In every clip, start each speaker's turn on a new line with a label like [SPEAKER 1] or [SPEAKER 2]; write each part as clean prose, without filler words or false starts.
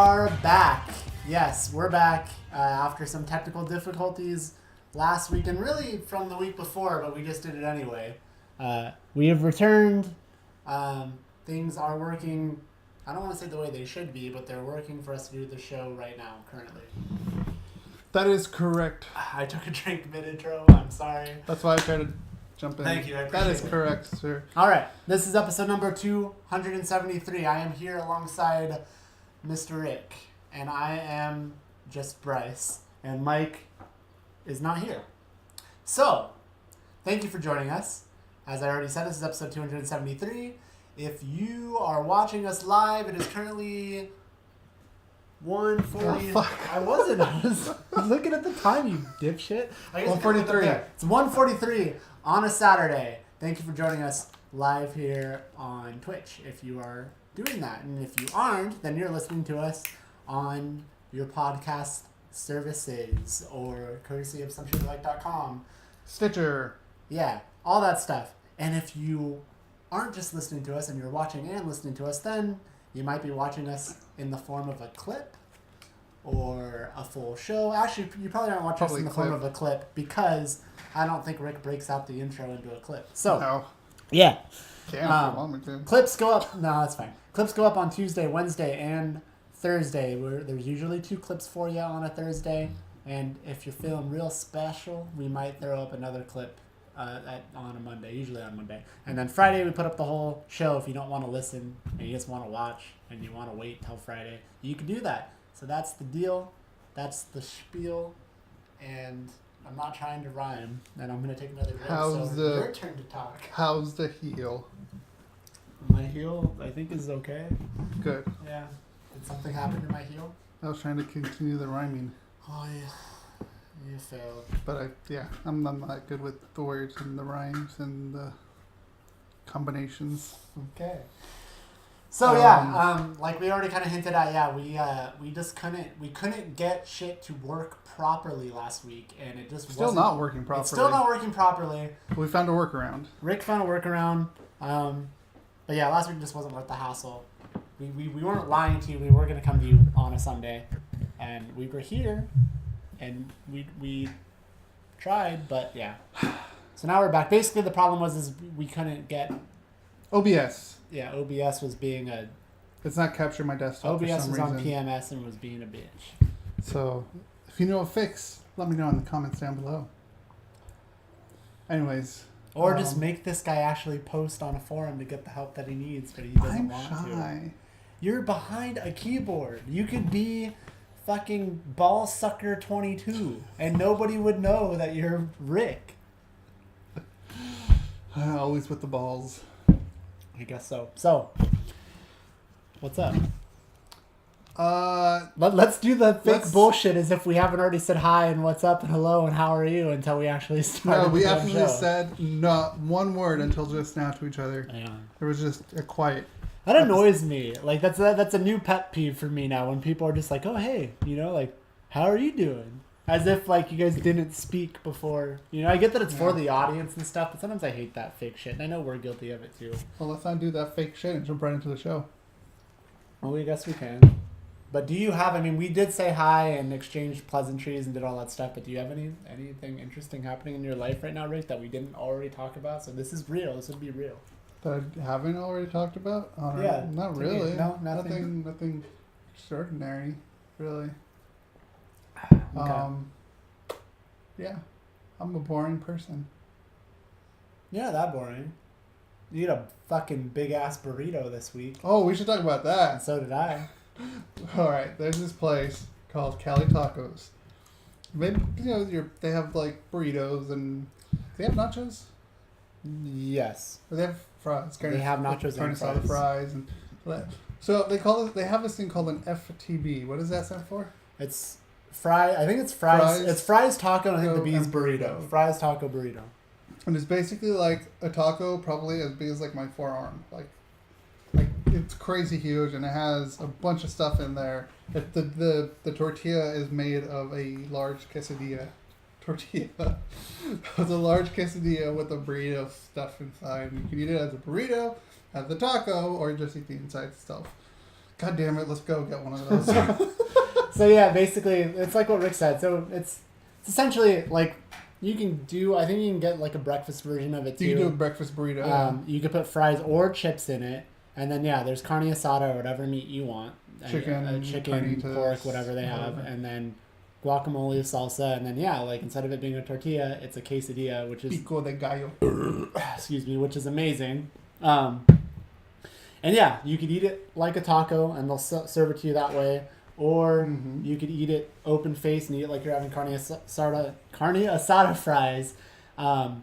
[SPEAKER 1] are back. Yes, we're back after some technical difficulties last week and really from the week before, but we just did it anyway. We have returned. Things are working, I don't want to say the way they should be, but they're working for us to do the show right now, currently.
[SPEAKER 2] That is correct.
[SPEAKER 1] I took a drink mid-intro. I'm sorry.
[SPEAKER 2] That's why I tried to jump in.
[SPEAKER 1] Thank you. I appreciate
[SPEAKER 2] That is
[SPEAKER 1] it.
[SPEAKER 2] correct, sir.
[SPEAKER 1] All right. This is episode number 273. I am here alongside Mr. Rick, and I am just Bryce, and Mike is not here. So, thank you for joining us. As I already said, this is episode 273. If you are watching us live, it is currently 1:40.
[SPEAKER 2] Oh, fuck.
[SPEAKER 1] I was looking at the time, you dipshit.
[SPEAKER 2] 1:43.
[SPEAKER 1] It's 1:43 on a Saturday. Thank you for joining us live here on Twitch if you are doing that. And if you aren't, then you're listening to us on your podcast services or courtesy of someshitylike.com.
[SPEAKER 2] Stitcher.
[SPEAKER 1] Yeah, all that stuff. And if you aren't just listening to us and you're watching and listening to us, then you might be watching us in the form of a clip or a full show. Actually, you probably aren't watching us in the form of a clip because I don't think Rick breaks out the intro into a clip. So,
[SPEAKER 2] No.
[SPEAKER 1] yeah.
[SPEAKER 2] Can't if you want me to.
[SPEAKER 1] Clips go up. No, that's fine. Clips go up on Tuesday, Wednesday, and Thursday. There's usually 2 clips for you on a Thursday. And if you're feeling real special, we might throw up another clip on a Monday, usually on Monday. And then Friday, we put up the whole show. If you don't want to listen and you just want to watch and you want to wait till Friday, you can do that. So that's the deal. That's the spiel. And I'm not trying to rhyme. And I'm going to take another drink. So your turn to talk.
[SPEAKER 2] How's the heel?
[SPEAKER 1] My heel, I think, is okay.
[SPEAKER 2] Good.
[SPEAKER 1] Yeah. Did something happen to my heel?
[SPEAKER 2] I was trying to continue the rhyming.
[SPEAKER 1] Oh, yeah. You failed.
[SPEAKER 2] But I'm not good with the words and the rhymes and the combinations.
[SPEAKER 1] Okay. So like we already kind of hinted at, we just couldn't get shit to work properly last week, and it just
[SPEAKER 2] Still not working properly.
[SPEAKER 1] It's still not working properly.
[SPEAKER 2] We found a workaround.
[SPEAKER 1] Rick found a workaround. But yeah, last week just wasn't worth the hassle. We weren't lying to you. We were gonna come to you on a Sunday, and we were here, and we tried, but yeah. So now we're back. Basically, the problem was we couldn't get
[SPEAKER 2] OBS.
[SPEAKER 1] Yeah, OBS was being a...
[SPEAKER 2] It's not capturing my desktop for some
[SPEAKER 1] OBS was
[SPEAKER 2] reason.
[SPEAKER 1] on PMS and was being a bitch.
[SPEAKER 2] So, if you know a fix, let me know in the comments down below. Anyways.
[SPEAKER 1] Or just make this guy actually post on a forum to get the help that he needs, but he doesn't want to. You're behind a keyboard. You could be fucking Ballsucker22 and nobody would know that you're Rick.
[SPEAKER 2] Always with the balls.
[SPEAKER 1] I guess so. So, what's up? Let's do the fake bullshit as if we haven't already said hi and what's up and hello and how are you until we actually started.
[SPEAKER 2] No, we absolutely said not one word until just now to each other.
[SPEAKER 1] Yeah.
[SPEAKER 2] There was just a quiet.
[SPEAKER 1] That annoys me. Like that's a new pet peeve for me now when people are just like, oh hey, like, how are you doing? As if like you guys didn't speak before. I get that it's for the audience and stuff, but sometimes I hate that fake shit, and I know we're guilty of it too.
[SPEAKER 2] Well, let's not do that fake shit and jump right into the show.
[SPEAKER 1] Well, I guess we can. But do you have, we did say hi and exchanged pleasantries and did all that stuff, but do you have anything interesting happening in your life right now, Rick, that we didn't already talk about? So this is real. This would be real.
[SPEAKER 2] That I haven't already talked about?
[SPEAKER 1] Yeah.
[SPEAKER 2] Not really.
[SPEAKER 1] No, nothing.
[SPEAKER 2] Nothing extraordinary, really.
[SPEAKER 1] Okay.
[SPEAKER 2] Yeah. I'm a boring person.
[SPEAKER 1] You're not that boring. You ate a fucking big-ass burrito this week.
[SPEAKER 2] Oh, we should talk about that.
[SPEAKER 1] And so did I.
[SPEAKER 2] Alright, there's this place called Cali Tacos. Maybe, they have, like, burritos and... They have nachos?
[SPEAKER 1] Yes.
[SPEAKER 2] Or they have fries.
[SPEAKER 1] They have nachos and fries.
[SPEAKER 2] Fries and... So, they have this thing called an FTB. What does that stand for?
[SPEAKER 1] It's fry... I think it's fries. It's fries taco and I think the B is burrito. Fries taco burrito.
[SPEAKER 2] And it's basically like a taco, probably as big as, like, my forearm. Like it's crazy huge, and it has a bunch of stuff in there. The tortilla is made of a large quesadilla tortilla. It's a large quesadilla with a burrito stuff inside. And you can eat it as a burrito, as a taco, or just eat the inside stuff. God damn it, let's go get one of those.
[SPEAKER 1] So yeah, basically, it's like what Rick said. So it's essentially like you can do. I think you can get like a breakfast version of it too.
[SPEAKER 2] You can do a breakfast burrito.
[SPEAKER 1] You could put fries or chips in it, and then yeah, there's carne asada or whatever meat you want.
[SPEAKER 2] Chicken,
[SPEAKER 1] chicken, pork, whatever they have, and then guacamole, salsa, and then yeah, like instead of it being a tortilla, it's a quesadilla, which is
[SPEAKER 2] pico de gallo.
[SPEAKER 1] Excuse me, which is amazing. And yeah, you could eat it like a taco, and they'll serve it to you that way. Or you could eat it open face and eat it like you're having carne asada fries. And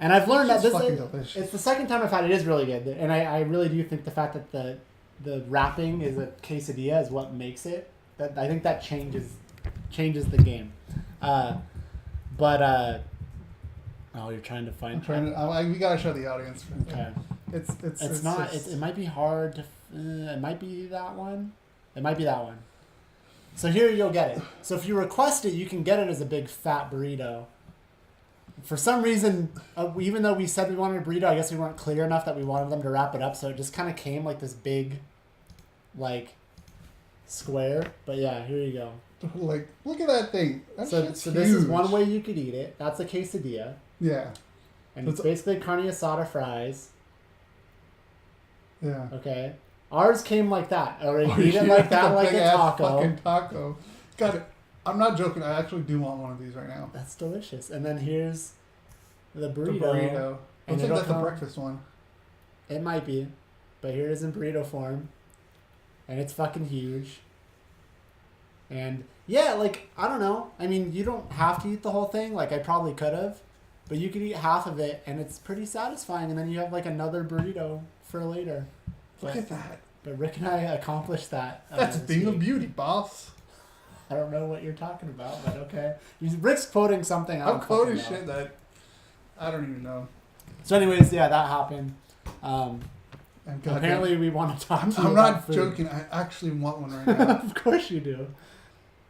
[SPEAKER 1] I've learned that it's the second time I've had it. It is really good, and I really do think the fact that the wrapping is a quesadilla is what makes it. That I think that changes the game. Oh, you're trying to find.
[SPEAKER 2] We gotta show the audience.
[SPEAKER 1] Okay.
[SPEAKER 2] It's
[SPEAKER 1] not. It might be hard to. It might be that one. It might be that one. So here you'll get it. So if you request it, you can get it as a big fat burrito. For some reason, even though we said we wanted a burrito, I guess we weren't clear enough that we wanted them to wrap it up. So it just kind of came like this big, like, square. But yeah, here you go.
[SPEAKER 2] Like, look at that thing.
[SPEAKER 1] So this is one way you could eat it. That's a quesadilla.
[SPEAKER 2] Yeah.
[SPEAKER 1] And it's basically carne asada fries.
[SPEAKER 2] Yeah.
[SPEAKER 1] Okay. Ours came like that. Or you eat it like that, like a taco.
[SPEAKER 2] Fucking taco. Got it. I'm not joking. I actually do want one of these right now.
[SPEAKER 1] That's delicious. And then here's the burrito.
[SPEAKER 2] I think that's the breakfast one.
[SPEAKER 1] It might be. But here it is in burrito form. And it's fucking huge. And yeah, like, I don't know. I mean, you don't have to eat the whole thing. Like, I probably could have. But you could eat half of it, and it's pretty satisfying. And then you have, like, another burrito for later.
[SPEAKER 2] Look at that.
[SPEAKER 1] But Rick and I accomplished that.
[SPEAKER 2] That's being a beauty, boss.
[SPEAKER 1] I don't know what you're talking about, but okay. Rick's quoting something.
[SPEAKER 2] I'm quoting shit that I don't even know.
[SPEAKER 1] So anyways, yeah, that happened. Apparently we want to talk to you
[SPEAKER 2] I'm
[SPEAKER 1] about
[SPEAKER 2] not
[SPEAKER 1] food.
[SPEAKER 2] joking. I actually want one right now.
[SPEAKER 1] Of course you do.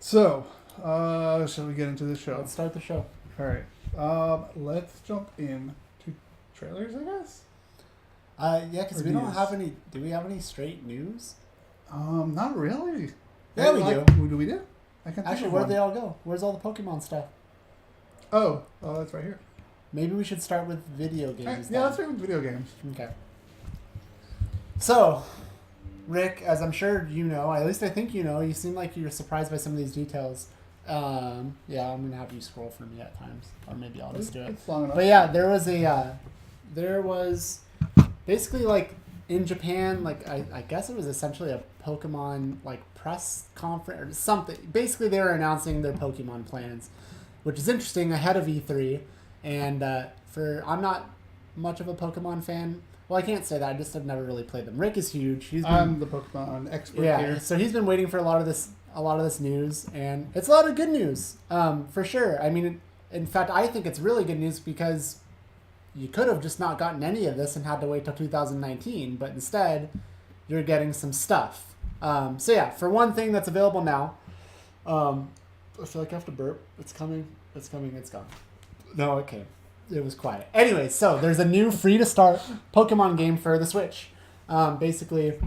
[SPEAKER 2] So, shall we get into the show?
[SPEAKER 1] Let's start the show.
[SPEAKER 2] All right. Let's jump in to trailers, I guess.
[SPEAKER 1] Yeah, because we don't have any. Do we have any straight news?
[SPEAKER 2] Not really.
[SPEAKER 1] Yeah, we do.
[SPEAKER 2] Who do we do? I can't
[SPEAKER 1] Actually, where'd they all go? Where's all the Pokemon stuff?
[SPEAKER 2] Oh, that's right here.
[SPEAKER 1] Maybe we should start with video games.
[SPEAKER 2] Yeah, let's start with video games.
[SPEAKER 1] Okay. So, Rick, as I'm sure you know, at least I think you know, you seem like you're surprised by some of these details. Yeah, I'm gonna have you scroll for me at times, or maybe I'll just do it.
[SPEAKER 2] It's long enough.
[SPEAKER 1] But yeah, there was basically like in Japan, like I guess it was essentially a Pokemon like press conference or something. Basically, they were announcing their Pokemon plans, which is interesting ahead of E3. And I'm not much of a Pokemon fan. Well, I can't say that. I just have never really played them. Rick is huge.
[SPEAKER 2] I'm the Pokemon expert here.
[SPEAKER 1] So he's been waiting for a lot of this news, and it's a lot of good news, for sure. I mean, in fact, I think it's really good news because you could have just not gotten any of this and had to wait till 2019, but instead, you're getting some stuff. So yeah, for one thing that's available now, I feel like I have to burp. It's coming. It's gone. No, okay. It was quiet. Anyway, so there's a new free-to-start Pokemon game for the Switch. Basically,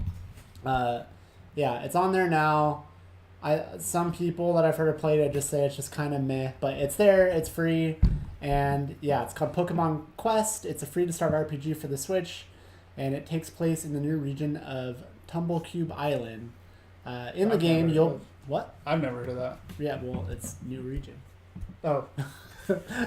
[SPEAKER 1] it's on there now. Some people that I've heard have played it just say it's just kind of meh, but it's there. It's free, and yeah, it's called Pokemon Quest. It's a free-to-start RPG for the Switch, and it takes place in the new region of Tumblecube Island. In the game, you'll... What?
[SPEAKER 2] I've never heard of that.
[SPEAKER 1] Yeah, well, it's new region.
[SPEAKER 2] Oh.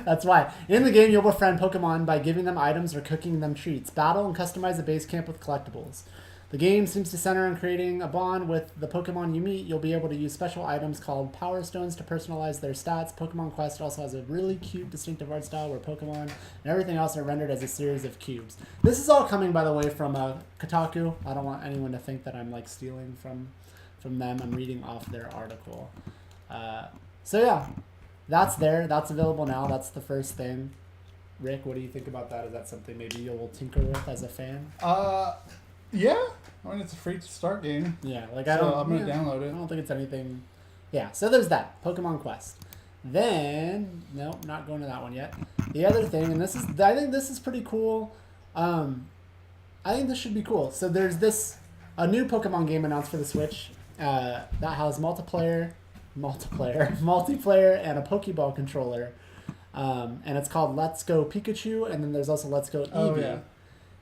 [SPEAKER 1] That's why. In the game, you'll befriend Pokemon by giving them items or cooking them treats. Battle and customize the base camp with collectibles. The game seems to center on creating a bond with the Pokemon you meet. You'll be able to use special items called Power Stones to personalize their stats. Pokemon Quest also has a really cute, distinctive art style where Pokemon and everything else are rendered as a series of cubes. This is all coming, by the way, from Kotaku. I don't want anyone to think that I'm like stealing from them. I'm reading off their article. So yeah. That's there. That's available now. That's the first thing. Rick, what do you think about that? Is that something maybe you'll tinker with as a fan?
[SPEAKER 2] Yeah. I mean, it's a free to start game.
[SPEAKER 1] Yeah, like
[SPEAKER 2] I'm gonna download it.
[SPEAKER 1] I don't think it's anything. Yeah. So there's that Pokemon Quest. Then no, not going to that one yet. The other thing, and I think this is pretty cool. I think this should be cool. So there's this a new Pokemon game announced for the Switch that has multiplayer, and a Pokeball controller. And it's called Let's Go Pikachu, and then there's also Let's Go Eevee.
[SPEAKER 2] Oh, yeah.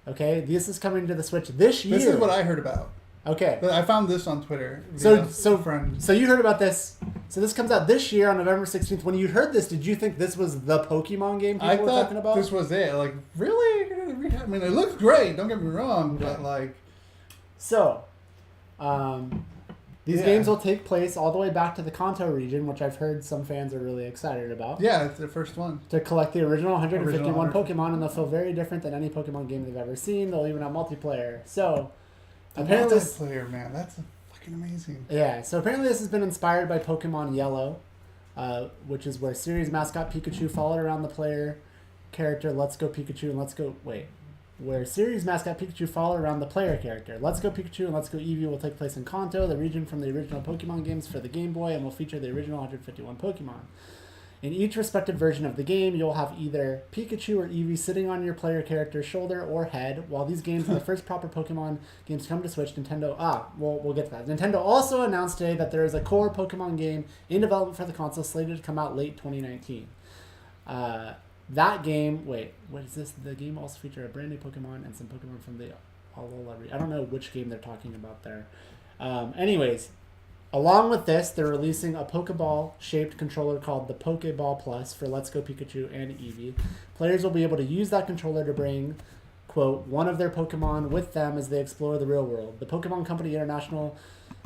[SPEAKER 1] Okay, this is coming to the Switch this year.
[SPEAKER 2] This is what I heard about.
[SPEAKER 1] Okay.
[SPEAKER 2] I found this on Twitter.
[SPEAKER 1] So you heard about this. So this comes out this year on November 16th. When you heard this, did you think this was the Pokemon game people were talking about?
[SPEAKER 2] This was it. Like, really? I mean, it looks great. Don't get me wrong, but like...
[SPEAKER 1] So, these games will take place all the way back to the Kanto region, which I've heard some fans are really excited about.
[SPEAKER 2] Yeah, it's the first one.
[SPEAKER 1] To collect the original 151 Pokemon, and they'll feel very different than any Pokemon game they've ever seen. They'll even have multiplayer. So, apparently...
[SPEAKER 2] multiplayer, man. That's fucking amazing.
[SPEAKER 1] Yeah, so apparently this has been inspired by Pokemon Yellow, which is where series mascot Pikachu followed around the player character Let's Go Pikachu and where series mascot Pikachu followed around the player character. Let's Go Pikachu and Let's Go Eevee will take place in Kanto, the region from the original Pokemon games for the Game Boy, and will feature the original 151 Pokemon. In each respective version of the game, you'll have either Pikachu or Eevee sitting on your player character's shoulder or head. While these games are the first proper Pokemon games to come to Switch, we'll get to that. Nintendo also announced today that there is a core Pokemon game in development for the console slated to come out late 2019. That game, what is this? The game also feature a brand new Pokemon and some Pokemon from the Alola. I don't know which game they're talking about there. Anyways, along with this, they're releasing a Pokeball-shaped controller called the Pokeball Plus for Let's Go Pikachu and Eevee. Players will be able to use that controller to bring, quote, one of their Pokemon with them as they explore the real world. The Pokemon Company International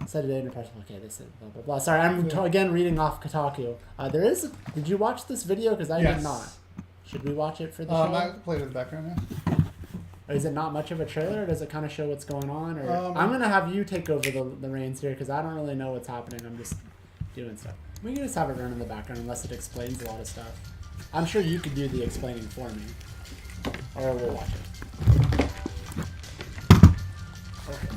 [SPEAKER 1] said today in a press. Okay, they said blah, blah, blah. Sorry, I'm again reading off Kotaku. Did you watch this video? Because I did not. Should we watch it for the show?
[SPEAKER 2] I played it in the background now.
[SPEAKER 1] Or is it not much of a trailer, or does it kind of show what's going on? Or I'm going to have you take over the reins here, because I don't really know what's happening. I'm just doing stuff. We can just have it run in the background unless it explains a lot of stuff. I'm sure you could do the explaining for me. Or we'll watch it. Okay.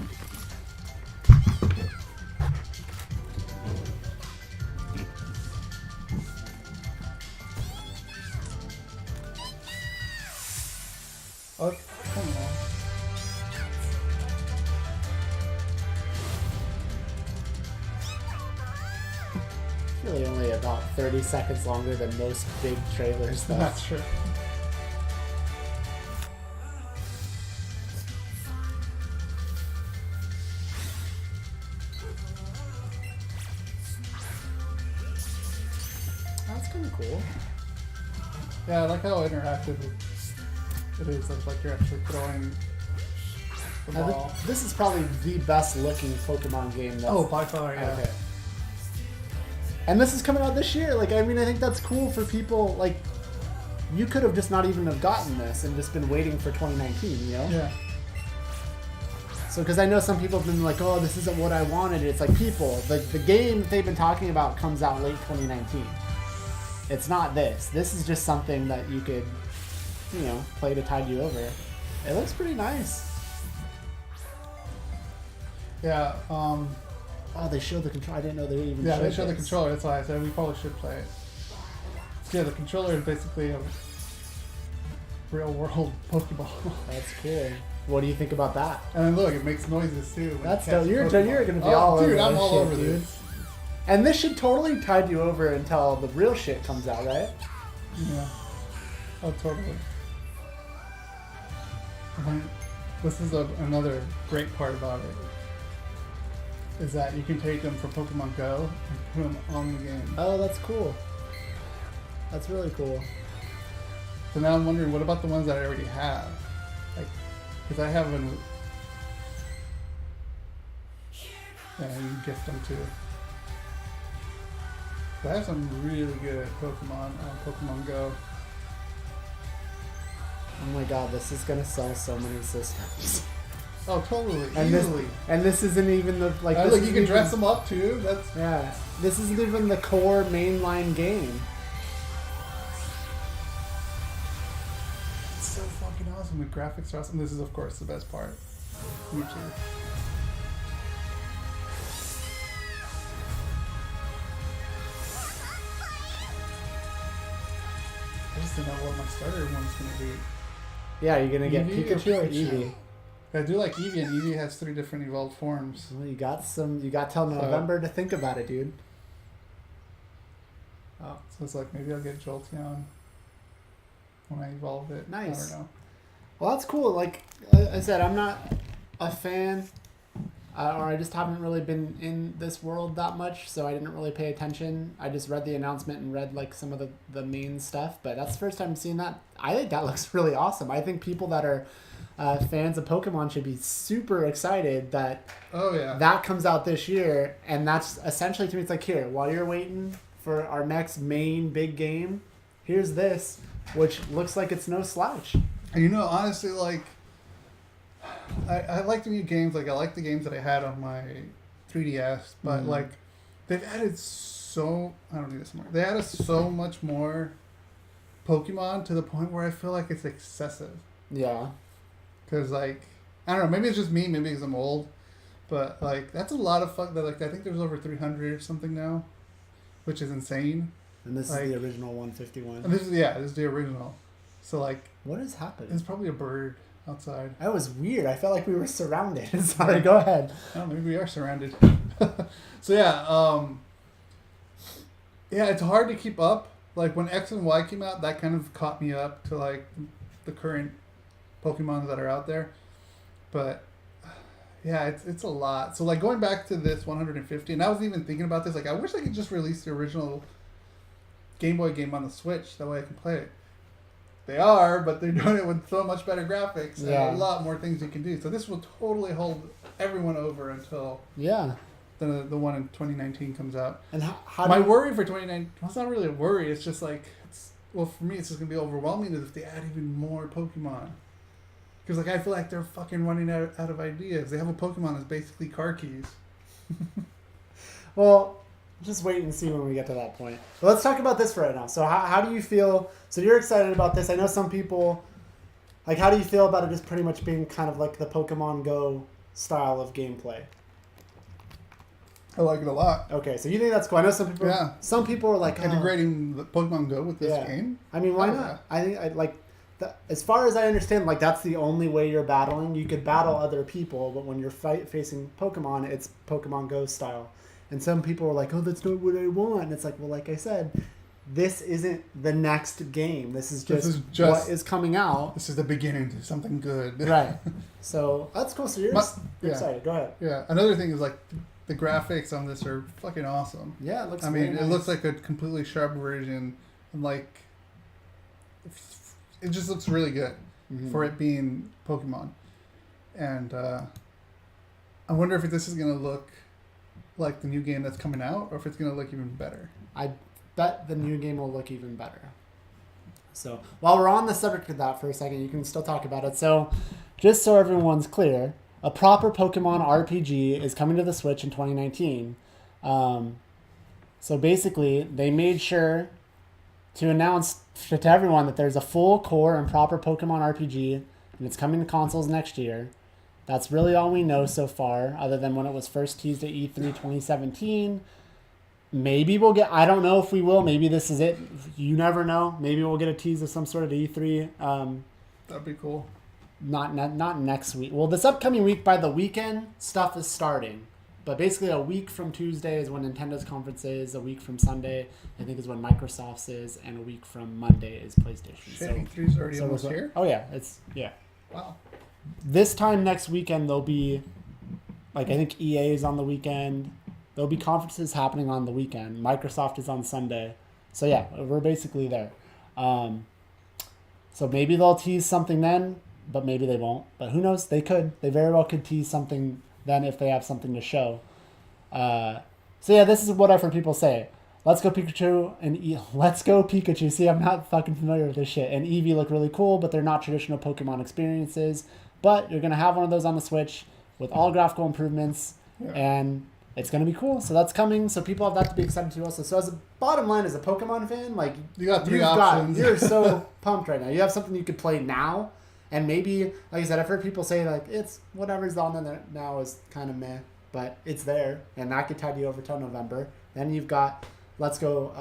[SPEAKER 2] Oh, come on.
[SPEAKER 1] It's really only about 30 seconds longer than most big trailers, though.
[SPEAKER 2] That's true.
[SPEAKER 1] That's kind of cool.
[SPEAKER 2] Yeah, I like how interactive it is. Like you're actually throwing the ball.
[SPEAKER 1] This is probably the best looking Pokemon game.
[SPEAKER 2] By far, yeah.
[SPEAKER 1] Okay. And this is coming out this year. Like, I mean, I think that's cool for people. Like, you could have just not even have gotten this and just been waiting for 2019, you know?
[SPEAKER 2] Yeah.
[SPEAKER 1] So, because I know some people have been like, oh, this isn't what I wanted. It's like people, the game they've been talking about comes out late 2019. It's not this. This is just something that you could, you know, play to tide you over. It looks pretty nice.
[SPEAKER 2] Yeah.
[SPEAKER 1] Oh, they showed the controller. I didn't know they even.
[SPEAKER 2] Yeah, they showed the controller. That's why I said we probably should play it. So yeah, the controller is basically a real world Pokeball.
[SPEAKER 1] That's cool. What do you think about that?
[SPEAKER 2] And then look, it makes noises too.
[SPEAKER 1] That's dope. You're gonna be all over
[SPEAKER 2] dude, I'm all
[SPEAKER 1] shit,
[SPEAKER 2] over
[SPEAKER 1] dude.
[SPEAKER 2] this.
[SPEAKER 1] And this should totally tide you over until the real shit comes out, right?
[SPEAKER 2] Yeah. Oh, totally. This is another great part about it. Is that you can take them from Pokemon Go and put them on the game.
[SPEAKER 1] Oh, that's cool. That's really cool.
[SPEAKER 2] So now I'm wondering, what about the ones that I already have? Like, because I have an... Yeah, you can gift them too. But I have some really good Pokemon on Pokemon Go.
[SPEAKER 1] Oh my god, this is gonna sell so many systems.
[SPEAKER 2] Oh, totally.
[SPEAKER 1] And
[SPEAKER 2] easily.
[SPEAKER 1] This isn't even the like.
[SPEAKER 2] Look, you can dress them up too. That's
[SPEAKER 1] yeah. This isn't even the core mainline game.
[SPEAKER 2] It's so fucking awesome. The graphics are awesome. This is, of course, the best part. Me too. I just don't know what my starter one's gonna be.
[SPEAKER 1] Yeah, you're gonna get
[SPEAKER 2] Eevee
[SPEAKER 1] Pikachu or
[SPEAKER 2] Pikachu?
[SPEAKER 1] Eevee.
[SPEAKER 2] I do like Eevee, and Eevee has 3 different evolved forms.
[SPEAKER 1] Well, you got till November to think about it, dude.
[SPEAKER 2] Oh, so it's like maybe I'll get Jolteon when I evolve it.
[SPEAKER 1] Nice.
[SPEAKER 2] I don't know.
[SPEAKER 1] Well, that's cool. Like I said, I'm not a fan, or I just haven't really been in this world that much, so I didn't really pay attention. I just read the announcement and read like some of the main stuff, but that's the first time seeing that. I think that looks really awesome. I think people that are fans of Pokemon should be super excited that that comes out this year, and that's essentially, to me, it's like, here, while you're waiting for our next main big game, here's this, which looks like it's no slouch.
[SPEAKER 2] And you know, honestly, like, I like the new games. Like, I like the games that I had on my 3DS, but like, they've added I don't need this more. They added so much more Pokemon to the point where I feel like it's excessive.
[SPEAKER 1] Yeah.
[SPEAKER 2] Because, like, I don't know, maybe it's just me, maybe because I'm old, but, like, that's a lot of fuck. That, like, I think there's over 300 or something now, which is insane.
[SPEAKER 1] And this
[SPEAKER 2] like,
[SPEAKER 1] is the original 151.
[SPEAKER 2] And this is the original. So, like...
[SPEAKER 1] What is happening?
[SPEAKER 2] It's probably a bird outside.
[SPEAKER 1] That was weird. I felt like we were surrounded. Sorry, go ahead.
[SPEAKER 2] Oh, maybe we are surrounded. So, yeah, it's hard to keep up. Like, when X and Y came out, that kind of caught me up to, like, the current Pokemon that are out there. But yeah, it's a lot. So like going back to this 150, and I was even thinking about this, like I wish I could just release the original Game Boy game on the Switch, that way I can play it. They are, but they're doing it with so much better graphics and a lot more things you can do. So this will totally hold everyone over until the one in 2019 comes out. And how my worry for 2019, well, it's not really a worry, it's just like, for me it's just going to be overwhelming if they add even more Pokemon. Because, like, I feel like they're fucking running out of ideas. They have a Pokemon that's basically car keys.
[SPEAKER 1] Well, just wait and see when we get to that point. But let's talk about this for right now. So how do you feel? So you're excited about this. I know some people, like, how do you feel about it just pretty much being kind of like the Pokemon Go style of gameplay?
[SPEAKER 2] I like it a lot.
[SPEAKER 1] Okay, so you think that's cool. I know some people are like...
[SPEAKER 2] integrating the Pokemon Go with this game?
[SPEAKER 1] I mean, why not? I think, as far as I understand, like, that's the only way you're battling. You could battle other people, but when you're facing Pokemon, it's Pokemon Go style. And some people are like, oh, that's not what I want. And it's like, well, like I said, this isn't the next game. This is just what is coming out.
[SPEAKER 2] This is the beginning to something good.
[SPEAKER 1] Right. So that's cool. So you're excited. Go ahead.
[SPEAKER 2] Yeah. Another thing is, like, the graphics on this are fucking awesome.
[SPEAKER 1] Yeah, it looks
[SPEAKER 2] it looks like a completely sharp version. And, like... It just looks really good for it being Pokemon. And I wonder if this is going to look like the new game that's coming out, or if it's going to look even better.
[SPEAKER 1] I bet the new game will look even better. So while we're on the subject of that for a second, you can still talk about it. So just so everyone's clear, a proper Pokemon RPG is coming to the Switch in 2019. So basically, they made sure to announce to everyone that there's a full core and proper Pokemon RPG, and it's coming to consoles next year. That's really all we know so far, other than when it was first teased at E3 2017. Maybe we'll get... I don't know if we will. Maybe this is it. You never know. Maybe we'll get a tease of some sort of E3.
[SPEAKER 2] That'd be cool.
[SPEAKER 1] Not next week. Well, this upcoming week, by the weekend, stuff is starting. But basically a week from Tuesday is when Nintendo's conference is. A week from Sunday, I think, is when Microsoft's is. And a week from Monday is PlayStation.
[SPEAKER 2] Shit, E3's already almost here?
[SPEAKER 1] Oh, yeah. Wow. This time next weekend, there'll be, like, I think EA is on the weekend. There'll be conferences happening on the weekend. Microsoft is on Sunday. So, yeah, we're basically there. So maybe they'll tease something then, but maybe they won't. But who knows? They could. They very well could tease something then if they have something to show. So yeah, this is what I've heard people say. Let's go Pikachu and let's go Pikachu. See, I'm not fucking familiar with this shit. And Eevee look really cool, but they're not traditional Pokemon experiences. But you're gonna have one of those on the Switch with all graphical improvements, and it's gonna be cool. So that's coming. So people have that to be excited to also. So as a bottom line, as a Pokemon fan, like
[SPEAKER 2] you got three options.
[SPEAKER 1] You're so pumped right now. You have something you could play now. And maybe, like I said, I've heard people say, like, it's whatever's on there now is kind of meh, but it's there, and that could tide you over till November. Then you've got Let's Go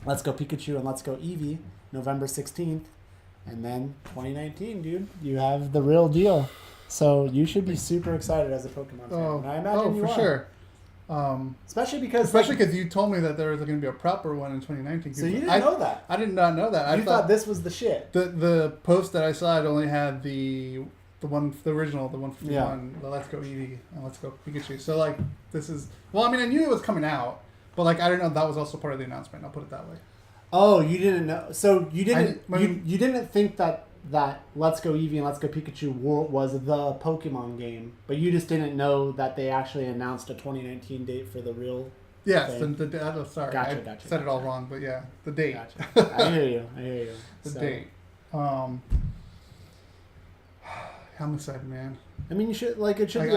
[SPEAKER 1] Pikachu and Let's Go Eevee, November 16th, and then 2019, dude, you have the real deal. So you should be super excited as a Pokemon fan. And I imagine you
[SPEAKER 2] for
[SPEAKER 1] are.
[SPEAKER 2] sure.
[SPEAKER 1] Especially because
[SPEAKER 2] you told me that there was going to be a proper one in 2019.
[SPEAKER 1] So you didn't know that.
[SPEAKER 2] I did not know that.
[SPEAKER 1] You thought this was the shit.
[SPEAKER 2] The post that I saw, it only had the original, the 151, the Let's Go Eevee and Let's Go Pikachu. So like this is I knew it was coming out, but like I didn't know that was also part of the announcement. I'll put it that way.
[SPEAKER 1] Oh, you didn't know. So you didn't you didn't think that Let's Go Eevee and Let's Go Pikachu was the Pokemon game, but you just didn't know that they actually announced a 2019 date for the real.
[SPEAKER 2] Yes,
[SPEAKER 1] thing.
[SPEAKER 2] sorry,
[SPEAKER 1] Gotcha,
[SPEAKER 2] I said it all wrong, but yeah, the date.
[SPEAKER 1] Gotcha. I hear you.
[SPEAKER 2] The date. I'm excited, man.
[SPEAKER 1] I mean, you should it should.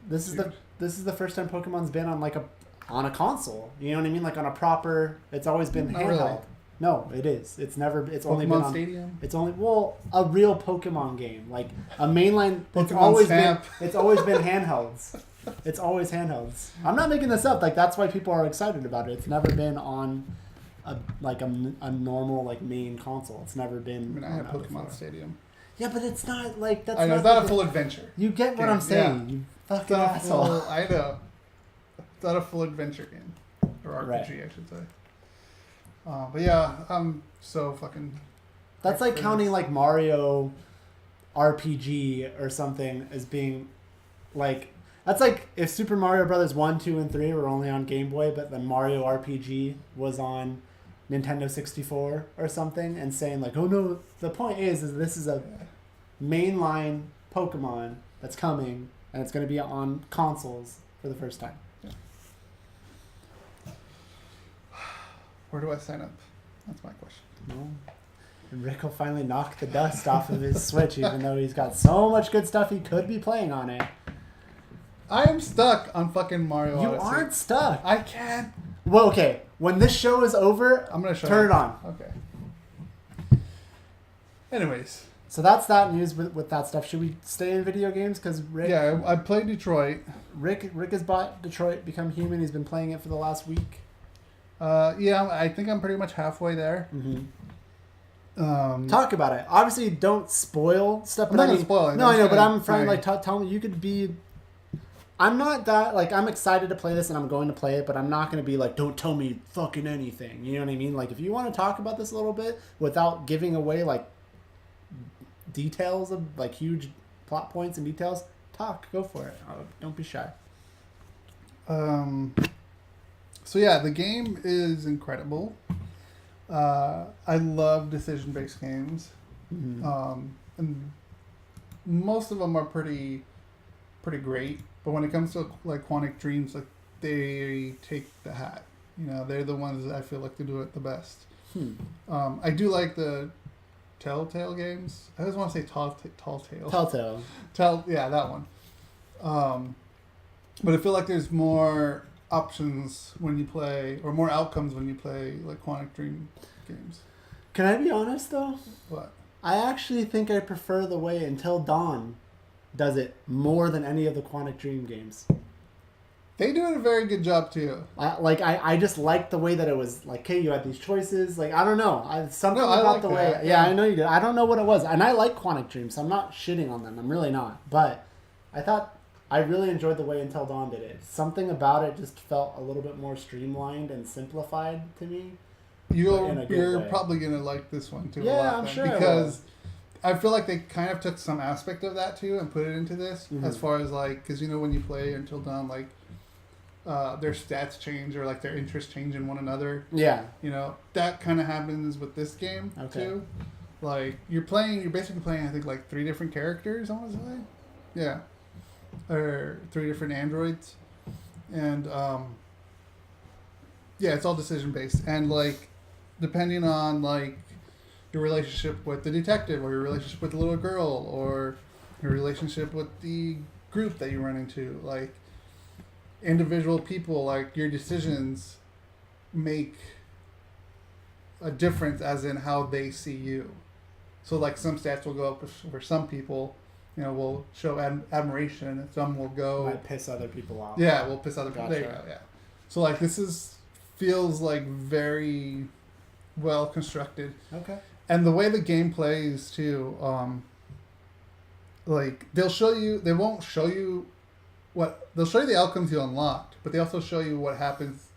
[SPEAKER 1] This
[SPEAKER 2] dude.
[SPEAKER 1] is the first time Pokemon's been on on a console. You know what I mean? Like on a proper. It's always been
[SPEAKER 2] Not
[SPEAKER 1] handheld.
[SPEAKER 2] really.
[SPEAKER 1] No, it is. It's never. It's
[SPEAKER 2] Pokemon
[SPEAKER 1] only been on
[SPEAKER 2] Stadium.
[SPEAKER 1] It's only a real Pokemon game, like a mainline. It's
[SPEAKER 2] Pokemon
[SPEAKER 1] always
[SPEAKER 2] Snap.
[SPEAKER 1] been. It's always been handhelds. It's always handhelds. I'm not making this up. Like that's why people are excited about it. It's never been on a normal main console. It's never been.
[SPEAKER 2] I had Pokemon Stadium.
[SPEAKER 1] Yeah, but it's not like that's.
[SPEAKER 2] I know, it's not a full adventure.
[SPEAKER 1] You get what I'm saying. Yeah. You fucking asshole.
[SPEAKER 2] I know. It's not a full adventure game. Or RPG, right. I should say. But yeah, I'm so fucking...
[SPEAKER 1] That's like counting Mario RPG or something as being that's like if Super Mario Brothers 1, 2, and 3 were only on Game Boy, but then Mario RPG was on Nintendo 64 or something, and saying oh no, the point is this is a mainline Pokemon that's coming, and it's going to be on consoles for the first time. Yeah.
[SPEAKER 2] Where do I sign up? That's my question.
[SPEAKER 1] Well, and Rick will finally knock the dust off of his Switch, even though he's got so much good stuff he could be playing on it.
[SPEAKER 2] I am stuck on fucking Mario Odyssey.
[SPEAKER 1] You aren't stuck.
[SPEAKER 2] I can't.
[SPEAKER 1] Well, okay. When this show is over,
[SPEAKER 2] I'm gonna
[SPEAKER 1] turn it on.
[SPEAKER 2] Okay. Anyways.
[SPEAKER 1] So that's that news with that stuff. Should we stay in video games? Because Rick...
[SPEAKER 2] Yeah, I played Detroit.
[SPEAKER 1] Rick has bought Detroit Become Human. He's been playing it for the last week.
[SPEAKER 2] Yeah, I think I'm pretty much halfway there.
[SPEAKER 1] Mm-hmm. Talk about it. Obviously, don't spoil stuff.
[SPEAKER 2] I'm not gonna spoil it.
[SPEAKER 1] No, I know, but I'm trying tell me you could be... I'm not that, I'm excited to play this and I'm going to play it, but I'm not going to be don't tell me fucking anything. You know what I mean? If you want to talk about this a little bit without giving away, details of, huge plot points and details, go for it. Don't be shy.
[SPEAKER 2] So yeah, the game is incredible. I love decision-based games. Mm-hmm. And most of them are pretty great. But when it comes to Quantic Dreams, they take the hat. They're the ones that I feel they do it the best. I do like the Telltale games. I always want to say Telltale. Yeah, that one. But I feel like there's more options when you play, or more outcomes when you play Quantic Dream games.
[SPEAKER 1] Can I be honest though?
[SPEAKER 2] What?
[SPEAKER 1] I actually think I prefer the way Until Dawn does it more than any of the Quantic Dream games.
[SPEAKER 2] They do a very good job too.
[SPEAKER 1] I just liked the way that it was okay, you had these choices. I don't know. Something about
[SPEAKER 2] like
[SPEAKER 1] the
[SPEAKER 2] that.
[SPEAKER 1] way. Yeah, I know you did. I don't know what it was. And I like Quantic Dream, so I'm not shitting on them. I'm really not. But I thought I really enjoyed the way Until Dawn did it. Something about it just felt a little bit more streamlined and simplified to me.
[SPEAKER 2] You're probably going to like this one too.
[SPEAKER 1] Yeah,
[SPEAKER 2] a lot
[SPEAKER 1] I'm
[SPEAKER 2] then,
[SPEAKER 1] sure.
[SPEAKER 2] Because I feel like they kind of took some aspect of that too and put it into this, as far as because when you play Until Dawn, their stats change or their interests change in one another.
[SPEAKER 1] Yeah.
[SPEAKER 2] That kind of happens with this game too. You're basically playing I think 3 different characters, I want to say. Yeah. Or 3 different androids. And yeah, it's all decision based. And depending on your relationship with the detective, or your relationship with the little girl, or your relationship with the group that you run into, individual people, your decisions make a difference as in how they see you. So some stats will go up for some people, will show admiration, and some will go...
[SPEAKER 1] Might piss other people off.
[SPEAKER 2] Yeah, will piss other people.
[SPEAKER 1] Gotcha.
[SPEAKER 2] There you go, yeah. So feels very well constructed.
[SPEAKER 1] Okay.
[SPEAKER 2] And the way the game plays too, like they'll show you. They won't show you they'll show you the outcomes you unlocked, but they also show you what happens.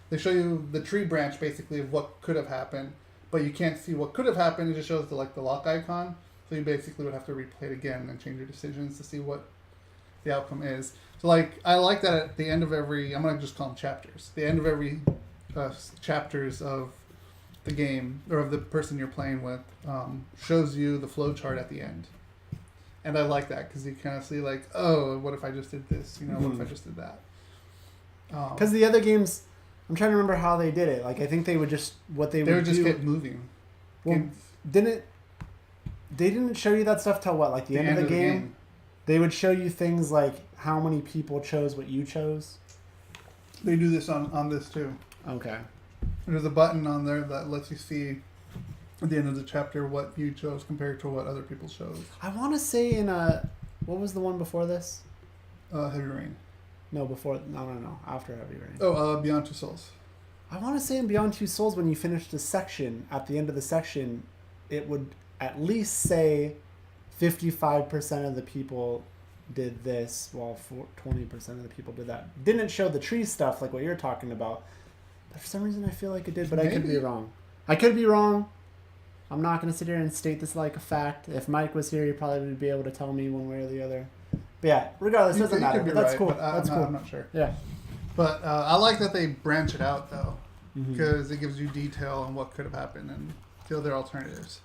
[SPEAKER 2] They show you the tree branch basically of what could have happened, but you can't see what could have happened. It just shows the lock icon. So you basically would have to replay it again and change your decisions to see what the outcome is. So like I like that at the end of every, I'm gonna just call them chapters. The end of every chapters of the game or of the person you're playing with shows you the flow chart at the end. And I like that because you kind of see like, oh, what if I just did this? You know, what if I just did that?
[SPEAKER 1] Because the other games, I'm trying to remember how they did it. Like I think they would just
[SPEAKER 2] they would just get moving.
[SPEAKER 1] Well, they didn't show you that stuff till what, like the end of the game? They would show you things like how many people chose what you chose.
[SPEAKER 2] They do this on this too.
[SPEAKER 1] Okay.
[SPEAKER 2] There's a button on there that lets you see at the end of the chapter what you chose compared to what other people chose.
[SPEAKER 1] I want to say in what was the one before this?
[SPEAKER 2] Heavy Rain.
[SPEAKER 1] No, before. No. After Heavy Rain.
[SPEAKER 2] Oh, Beyond Two Souls.
[SPEAKER 1] I want to say in Beyond Two Souls, when you finished a section, at the end of the section, it would at least say 55% of the people did this, while 20% of the people did that. Didn't show the tree stuff like what you're talking about. But for some reason, I feel like it did, but maybe. I could be wrong. I'm not going to sit here and state this like a fact. If Mike was here, he probably would be able to tell me one way or the other. But yeah, regardless, it doesn't matter. But that's cool. That's cool.
[SPEAKER 2] I'm not sure.
[SPEAKER 1] Yeah.
[SPEAKER 2] But I like that they branch it out, though, because it gives you detail on what could have happened and the other alternatives.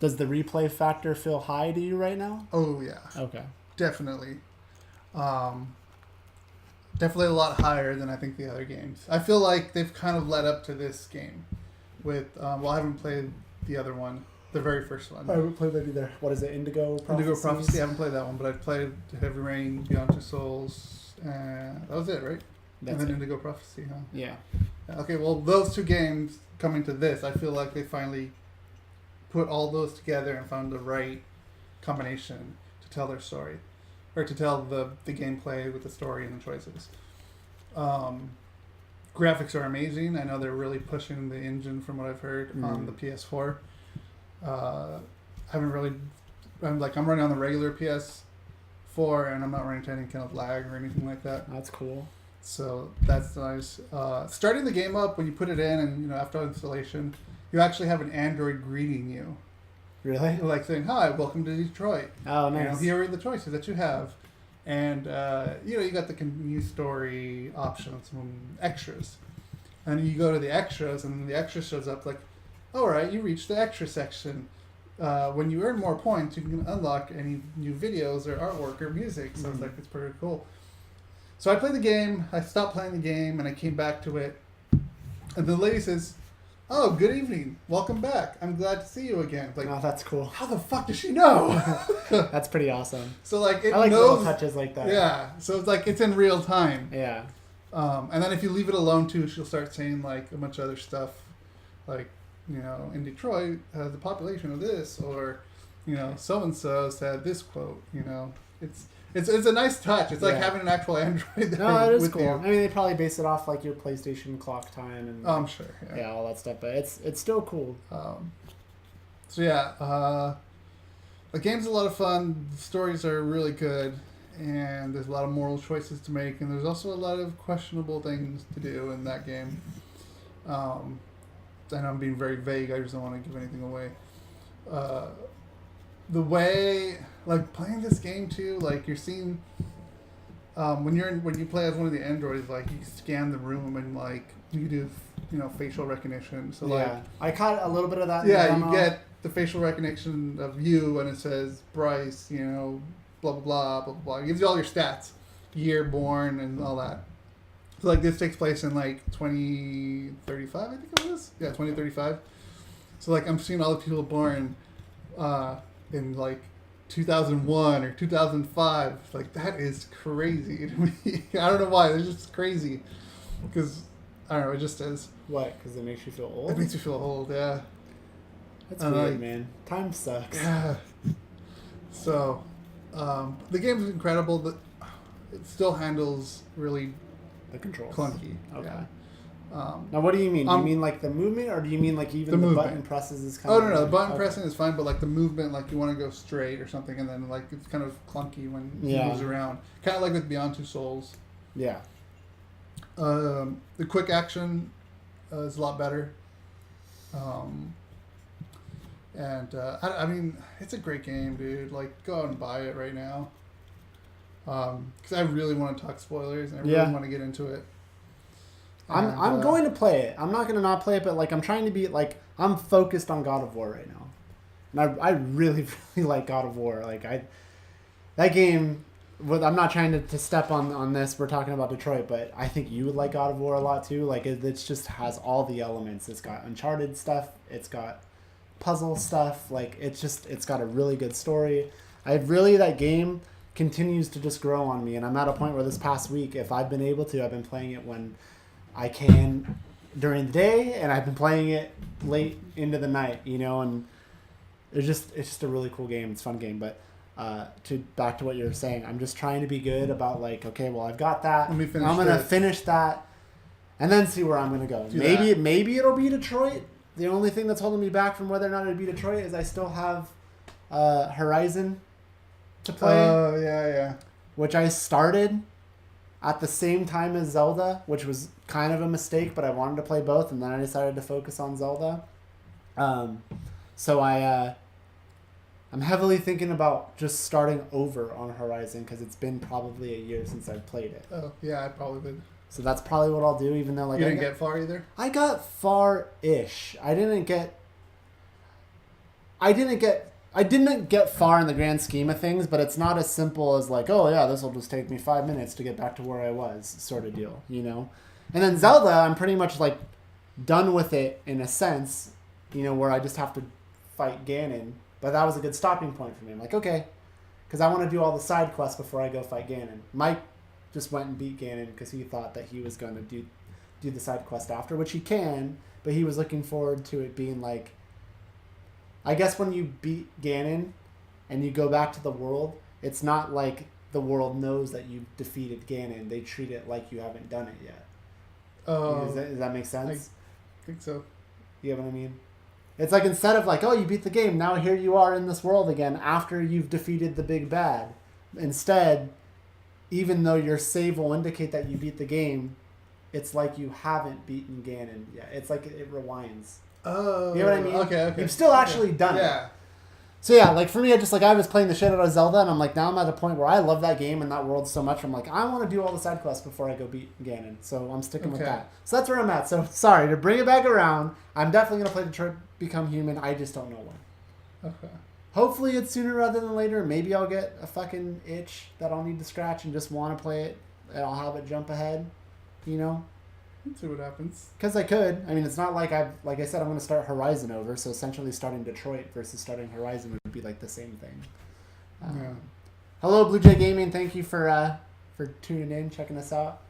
[SPEAKER 1] Does the replay factor feel high to you right now?
[SPEAKER 2] Oh, yeah.
[SPEAKER 1] Okay.
[SPEAKER 2] Definitely. Definitely a lot higher than I think the other games. I feel like they've kind of led up to this game with, I haven't played the other one, the very first one.
[SPEAKER 1] I haven't played that either. What is it, Indigo Prophecy?
[SPEAKER 2] Indigo Prophecy, I haven't played that one, but I've played Heavy Rain, Beyond Two Souls, and that was it, right? And then Indigo Prophecy, huh?
[SPEAKER 1] Yeah.
[SPEAKER 2] Okay, well, those two games coming to this, I feel like they finally put all those together and found the right combination to tell their story. Or to tell the gameplay with the story and the choices. Graphics are amazing. I know they're really pushing the engine from what I've heard on the PS4. I'm running on the regular PS4 and I'm not running into any kind of lag or anything like that.
[SPEAKER 1] That's cool.
[SPEAKER 2] So that's nice. Starting the game up, when you put it in and after installation, you actually have an Android greeting you.
[SPEAKER 1] Really?
[SPEAKER 2] Like saying, hi, welcome to Detroit.
[SPEAKER 1] Oh, nice.
[SPEAKER 2] Here are the choices that you have. And, you got the news story options and extras. And you go to the extras, and the extra shows up like, all right, you reached the extra section. When you earn more points, you can unlock any new videos or artwork or music. So it's like, it's pretty cool. So I played the game, I stopped playing the game, and I came back to it. And the lady says, oh, good evening. Welcome back. I'm glad to see you again. Like,
[SPEAKER 1] oh, that's cool.
[SPEAKER 2] How the fuck does she know?
[SPEAKER 1] That's pretty awesome.
[SPEAKER 2] So like
[SPEAKER 1] I like
[SPEAKER 2] knows,
[SPEAKER 1] little touches like that.
[SPEAKER 2] Yeah. So it's like it's in real time.
[SPEAKER 1] Yeah.
[SPEAKER 2] And then if you leave it alone too, she'll start saying like a bunch of other stuff, like in Detroit has a population of this, or so and so said this quote. It's a nice touch. It's like having an actual Android there.
[SPEAKER 1] No, it is cool.
[SPEAKER 2] You.
[SPEAKER 1] I mean, they probably base it off like your PlayStation clock time and
[SPEAKER 2] I'm sure.
[SPEAKER 1] Yeah, all that stuff. But it's still cool.
[SPEAKER 2] So yeah, the game's a lot of fun. The stories are really good, and there's a lot of moral choices to make, and there's also a lot of questionable things to do in that game. And I'm being very vague. I just don't want to give anything away. The way, like, playing this game too, like, you're seeing when you play as one of the androids, like, you scan the room and like you do facial recognition. So like,
[SPEAKER 1] I caught a little bit of that.
[SPEAKER 2] Yeah, you get the facial recognition of you, and it says Bryce, blah blah blah blah blah. It gives you all your stats, year born, and all that. So like, this takes place in like 2035, I think it was. Yeah, 2035. So like, I'm seeing all the people born in like 2001 or 2005. Like, that is crazy to me. I don't know why. It's just crazy. Because, I don't know, it just is.
[SPEAKER 1] What? Because it makes you feel old?
[SPEAKER 2] It makes you feel old, yeah.
[SPEAKER 1] That's weird, man. Time sucks.
[SPEAKER 2] Yeah. So, the game is incredible, but it still handles really
[SPEAKER 1] the controls
[SPEAKER 2] clunky.
[SPEAKER 1] Okay. Now, what do you mean? Do you mean like the movement, or do you mean like even the button presses is kind
[SPEAKER 2] of...
[SPEAKER 1] of...
[SPEAKER 2] Oh, no, the button pressing is fine, but like the movement, like you want to go straight or something, and then like it's kind of clunky when it moves around. Kind of like with Beyond Two Souls.
[SPEAKER 1] Yeah.
[SPEAKER 2] The quick action is a lot better. I mean, it's a great game, dude. Like, go out and buy it right now. Because I really want to talk spoilers, and I really want to get into it.
[SPEAKER 1] I'm going to play it. I'm not going to not play it, but like I'm trying to be like I'm focused on God of War right now, and I really really like God of War. Like that game. I'm not trying to step on this. It's talking about Detroit, but I think you would like God of War a lot too. Like it just has all the elements. It's got Uncharted stuff. It's got puzzle stuff. Like it's got a really good story. That game continues to just grow on me, and I'm at a point where this past week, if I've been able to, I've been playing it when I can during the day, and I've been playing it late into the night, and it's just a really cool game. It's a fun game, but back to what you were saying, I'm just trying to be good about like, okay, well, I've got that.
[SPEAKER 2] Let me finish
[SPEAKER 1] I'm gonna finish that, and then see where I'm gonna go. Maybe it'll be Detroit. The only thing that's holding me back from whether or not it'll be Detroit is I still have Horizon to play.
[SPEAKER 2] Oh yeah.
[SPEAKER 1] Which I started at the same time as Zelda, which was kind of a mistake, but I wanted to play both, and then I decided to focus on Zelda. So I'm heavily thinking about just starting over on Horizon because it's been probably a year since I've played it.
[SPEAKER 2] Oh, yeah, I probably did.
[SPEAKER 1] So that's probably what I'll do, even though like
[SPEAKER 2] you didn't get far either?
[SPEAKER 1] I got far-ish. I didn't get far in the grand scheme of things, but it's not as simple as like, oh yeah, this will just take me 5 minutes to get back to where I was, sort of deal, And then Zelda, I'm pretty much like done with it in a sense, where I just have to fight Ganon. But that was a good stopping point for me. I'm like, okay, because I want to do all the side quests before I go fight Ganon. Mike just went and beat Ganon because he thought that he was going to do the side quest after, which he can, but he was looking forward to it being like, I guess when you beat Ganon and you go back to the world, it's not like the world knows that you defeated Ganon. They treat it like you haven't done it yet.
[SPEAKER 2] Oh.
[SPEAKER 1] Does that make sense?
[SPEAKER 2] I think so.
[SPEAKER 1] You know what I mean? It's like instead of like, oh, you beat the game, now here you are in this world again after you've defeated the big bad. Instead, even though your save will indicate that you beat the game, it's like you haven't beaten Ganon yet. It's like it rewinds.
[SPEAKER 2] Oh.
[SPEAKER 1] You know what I mean?
[SPEAKER 2] Okay.
[SPEAKER 1] You've still actually done it.
[SPEAKER 2] Yeah.
[SPEAKER 1] So yeah, like for me, I was playing the shit out of Zelda, and I'm like, now I'm at a point where I love that game and that world so much. I'm like, I want to do all the side quests before I go beat Ganon. So I'm sticking with that. So that's where I'm at. So sorry to bring it back around. I'm definitely gonna play Detroit Become Human. I just don't know when.
[SPEAKER 2] Okay.
[SPEAKER 1] Hopefully it's sooner rather than later. Maybe I'll get a fucking itch that I'll need to scratch and just want to play it, and I'll have it jump ahead.
[SPEAKER 2] Let's see what happens.
[SPEAKER 1] Because I could. I mean, it's not like like I said, I'm going to start Horizon over, so essentially starting Detroit versus starting Horizon would be like the same thing.
[SPEAKER 2] Yeah.
[SPEAKER 1] Hello, Blue Jay Gaming. Thank you for tuning in, checking us out.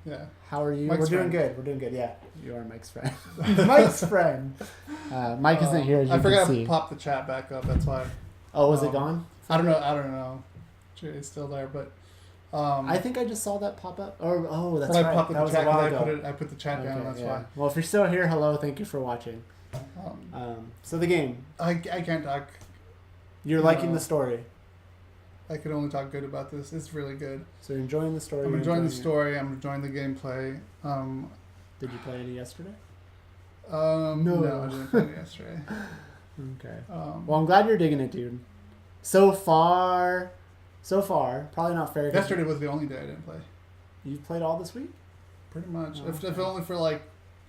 [SPEAKER 2] Yeah.
[SPEAKER 1] How are you?
[SPEAKER 2] Mike's
[SPEAKER 1] We're doing
[SPEAKER 2] friend.
[SPEAKER 1] good. We're doing good. Yeah, you are Mike's friend. Mike's friend. Mike isn't here. As you
[SPEAKER 2] I forgot
[SPEAKER 1] can
[SPEAKER 2] to
[SPEAKER 1] see.
[SPEAKER 2] pop the chat back up. That's why.
[SPEAKER 1] Oh, was it gone?
[SPEAKER 2] I don't know. It's still there, but.
[SPEAKER 1] I think I just saw that pop up. That's
[SPEAKER 2] I
[SPEAKER 1] right.
[SPEAKER 2] popped
[SPEAKER 1] That was
[SPEAKER 2] chat
[SPEAKER 1] a while ago.
[SPEAKER 2] I put the chat down. That's why.
[SPEAKER 1] Well, if you're still here, hello. Thank you for watching. So the game.
[SPEAKER 2] I can't talk.
[SPEAKER 1] You're liking the story.
[SPEAKER 2] I could only talk good about this. It's really good.
[SPEAKER 1] So you're enjoying the story.
[SPEAKER 2] I'm enjoying the story. I'm enjoying the gameplay.
[SPEAKER 1] Did you play any yesterday?
[SPEAKER 2] No, I didn't play it yesterday.
[SPEAKER 1] Okay. Well, I'm glad you're digging it, dude. So far, probably not fair.
[SPEAKER 2] Yesterday was the only day I didn't play.
[SPEAKER 1] You've played all this week?
[SPEAKER 2] Pretty much.
[SPEAKER 1] Oh,
[SPEAKER 2] if only for like,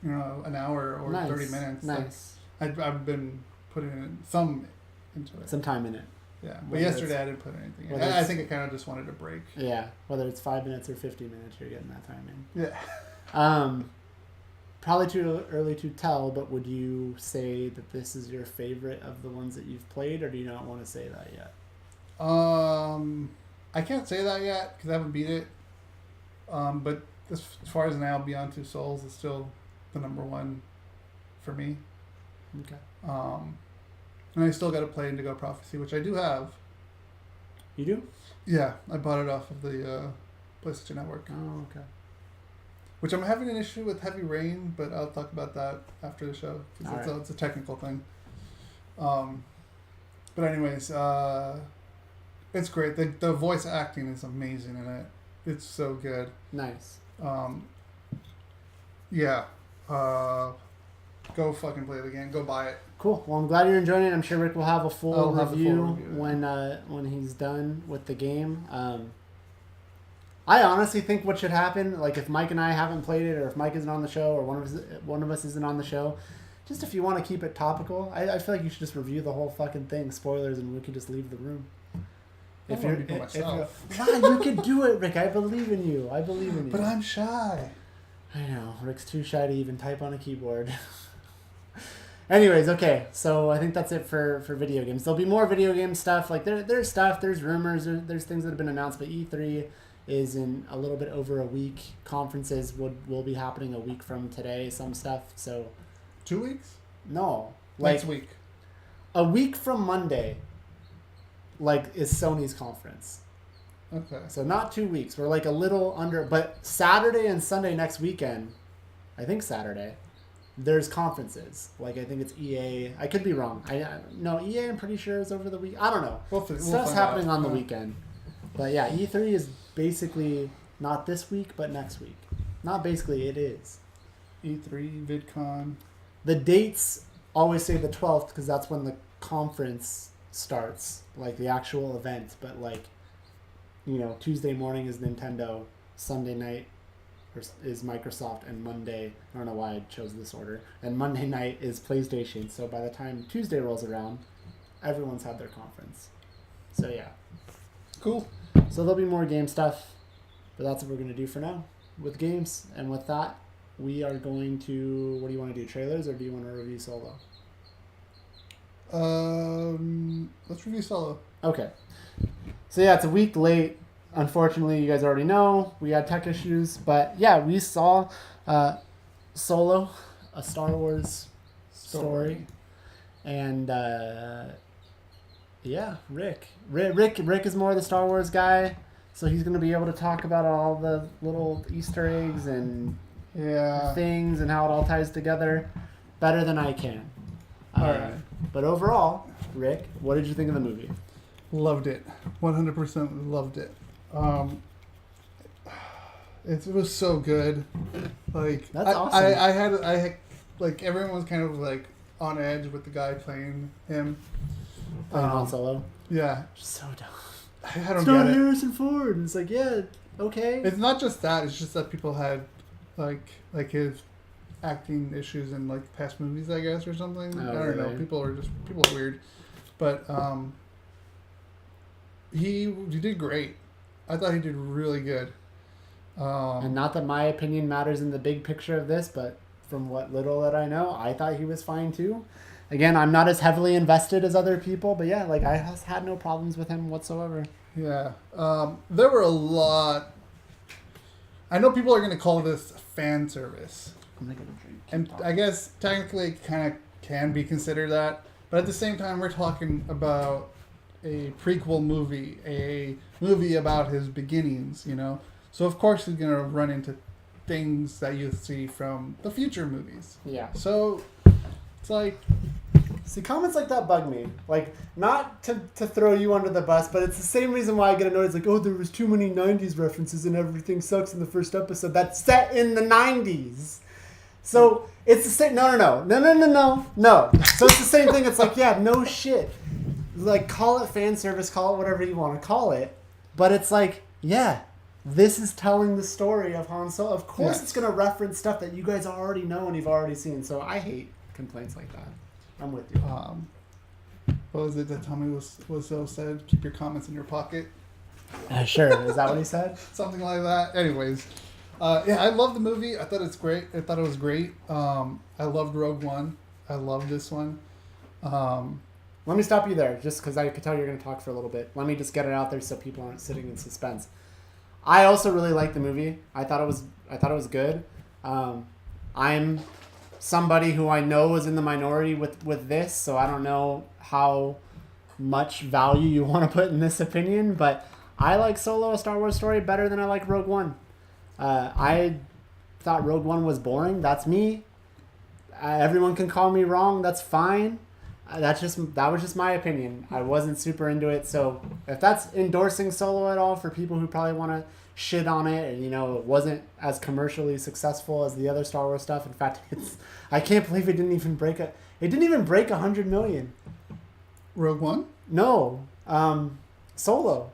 [SPEAKER 2] an hour or 30 minutes.
[SPEAKER 1] Nice.
[SPEAKER 2] Like, I've been putting some into it.
[SPEAKER 1] Some time in it.
[SPEAKER 2] Yeah, but yesterday I didn't put anything in. I think I kind of just wanted a break.
[SPEAKER 1] Yeah, whether it's 5 minutes or 50 minutes, you're getting that time in.
[SPEAKER 2] Yeah.
[SPEAKER 1] Probably too early to tell, but would you say that this is your favorite of the ones that you've played, or do you not want to say that yet?
[SPEAKER 2] I can't say that yet because I haven't beat it. But as far as now, Beyond Two Souls is still the number one for me.
[SPEAKER 1] Okay.
[SPEAKER 2] And I still got to play Indigo Prophecy, which I do have.
[SPEAKER 1] You do?
[SPEAKER 2] Yeah, I bought it off of the PlayStation Network.
[SPEAKER 1] Oh, okay.
[SPEAKER 2] which I'm having an issue with Heavy Rain, but I'll talk about that after the show because it's a technical thing. But anyways, it's great. The voice acting is amazing in it. It's so good.
[SPEAKER 1] Nice.
[SPEAKER 2] Yeah. Go fucking play the game. Go buy it.
[SPEAKER 1] Cool. Well, I'm glad you're enjoying it. I'm sure Rick will have a full review
[SPEAKER 2] yeah.
[SPEAKER 1] when he's done with the game. I honestly think what should happen, like if Mike and I haven't played it, or if Mike isn't on the show, or one of us isn't on the show, just if you want to keep it topical, I feel like you should just review the whole fucking thing, spoilers, and we can just leave the room.
[SPEAKER 2] You
[SPEAKER 1] can do it, Rick. I believe in you.
[SPEAKER 2] But I'm shy.
[SPEAKER 1] I know. Rick's too shy to even type on a keyboard. Anyways, okay. So I think that's it for video games. There'll be more video game stuff. Like there's stuff, there's rumors, there's things that have been announced, but E3 is in a little bit over a week. Conferences will be happening a week from today, some stuff. So
[SPEAKER 2] 2 weeks?
[SPEAKER 1] No.
[SPEAKER 2] Next week.
[SPEAKER 1] A week from Monday, is Sony's conference.
[SPEAKER 2] Okay.
[SPEAKER 1] So not 2 weeks. We're a little under, but Saturday and Sunday next weekend, I think Saturday, there's conferences. I think it's EA. I could be wrong. No, EA I'm pretty sure is over the week. I don't know. Stuff's happening on the weekend. But yeah, E3 is basically not this week, but next week. Not basically, it is.
[SPEAKER 2] E3, VidCon.
[SPEAKER 1] The dates always say the 12th because that's when the conference starts, the actual event. But Tuesday morning is Nintendo, Sunday night is Microsoft, and Monday, I don't know why I chose this order, and Monday night is PlayStation. So by the time Tuesday rolls around, everyone's had their conference. So yeah.
[SPEAKER 2] Cool.
[SPEAKER 1] So there'll be more game stuff, but that's what we're going to do for now with games. And with that, we are going to, what do you want to do, trailers, or do you want to review Solo?
[SPEAKER 2] Let's review Solo.
[SPEAKER 1] Okay. So yeah, it's a week late. Unfortunately, you guys already know we had tech issues, but yeah, we saw Solo, a Star Wars story. And yeah, Rick is more the Star Wars guy, so he's going to be able to talk about all the little Easter eggs and things and how it all ties together better than I can.
[SPEAKER 2] All right.
[SPEAKER 1] But overall, Rick, what did you think of the movie?
[SPEAKER 2] Loved it. 100% loved it. It was so good.
[SPEAKER 1] That's awesome.
[SPEAKER 2] I had everyone was kind of on edge with the guy playing him.
[SPEAKER 1] Playing Han Solo?
[SPEAKER 2] Yeah.
[SPEAKER 1] So dumb.
[SPEAKER 2] I don't
[SPEAKER 1] it's
[SPEAKER 2] get
[SPEAKER 1] not
[SPEAKER 2] it.
[SPEAKER 1] Harrison Ford. And it's yeah, okay.
[SPEAKER 2] It's not just that. It's just that people had his acting issues in past movies, I guess, or something. I don't know. People are weird. But he did great. I thought he did really good.
[SPEAKER 1] And not that my opinion matters in the big picture of this, but from what little that I know, I thought he was fine too. Again, I'm not as heavily invested as other people, but yeah, I had no problems with him whatsoever.
[SPEAKER 2] Yeah. There were a lot. I know people are going to call this fan service.
[SPEAKER 1] I'm going to get a drink.
[SPEAKER 2] And I guess technically it kind of can be considered that. But at the same time, we're talking about a prequel movie, a movie about his beginnings, So of course he's going to run into things that you see from the future movies.
[SPEAKER 1] Yeah.
[SPEAKER 2] So it's
[SPEAKER 1] see, comments like that bug me. Not to throw you under the bus, but it's the same reason why I get annoyed. It's there was too many 90s references and everything sucks in the first episode. That's set in the 90s. So it's the same. No. So it's the same thing. It's yeah, no shit. Call it fan service, call it whatever you want to call it. But it's yeah, this is telling the story of Han Solo. Of course It's going to reference stuff that you guys already know and you've already seen. So I hate complaints like that. I'm with you.
[SPEAKER 2] What was it that Tommy was so said? Keep your comments in your pocket.
[SPEAKER 1] Sure. Is that what he said?
[SPEAKER 2] Something like that. Anyways, yeah, I love the movie. I thought it's great. I thought it was great. I loved Rogue One. I love this one.
[SPEAKER 1] Let me stop you there, just because I could tell you're going to talk for a little bit. Let me just get it out there so people aren't sitting in suspense. I also really liked the movie. I thought it was good. I'm somebody who I know is in the minority with this, so I don't know how much value you want to put in this opinion, but I like Solo, a Star Wars story, better than I like Rogue One. I thought Rogue One was boring. That's me. Everyone can call me wrong. That's fine. That was just my opinion. I wasn't super into it. So if that's endorsing Solo at all for people who probably want to shit on it, and it wasn't as commercially successful as the other Star Wars stuff. In fact, I can't believe it didn't even break 100 million.
[SPEAKER 2] Rogue One?
[SPEAKER 1] No, Solo.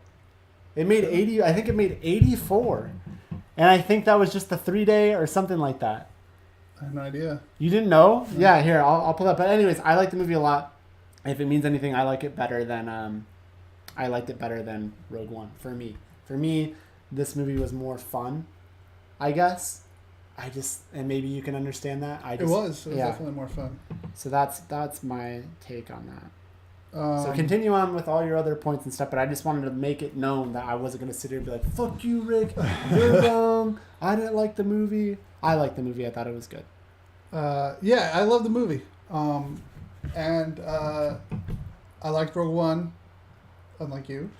[SPEAKER 1] It made 80. I think it made 84, and I think that was just the 3-day or something like that.
[SPEAKER 2] I have no idea.
[SPEAKER 1] You didn't know? No. Yeah, here, I'll pull up. But anyways, I like the movie a lot. If it means anything, I liked it better than Rogue One. For me, this movie was more fun, I guess. And maybe you can understand that.
[SPEAKER 2] It was definitely more fun.
[SPEAKER 1] So that's my take on that. So continue on with all your other points and stuff, but I just wanted to make it known that I wasn't going to sit here and be like, fuck you, Rick, you're wrong, I didn't like the movie. I liked the movie. I thought it was good.
[SPEAKER 2] Yeah, I love the movie. And I liked Rogue One, unlike you.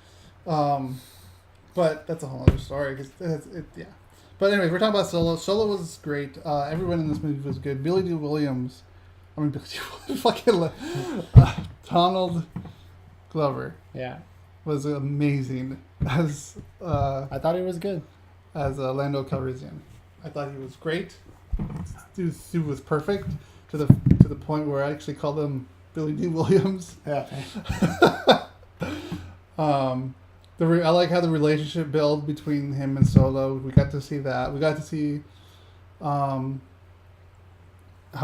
[SPEAKER 2] But that's a whole other story. Yeah. But anyway, we're talking about Solo. Solo was great. Everyone in this movie was good. Fucking Donald Glover.
[SPEAKER 1] Yeah.
[SPEAKER 2] Was amazing as
[SPEAKER 1] I thought he was good
[SPEAKER 2] as Lando Calrissian. I thought he was great. He was perfect to the point where I actually called him Billy D. Williams.
[SPEAKER 1] Yeah.
[SPEAKER 2] I like how the relationship built between him and Solo. We got to see that. We got to see how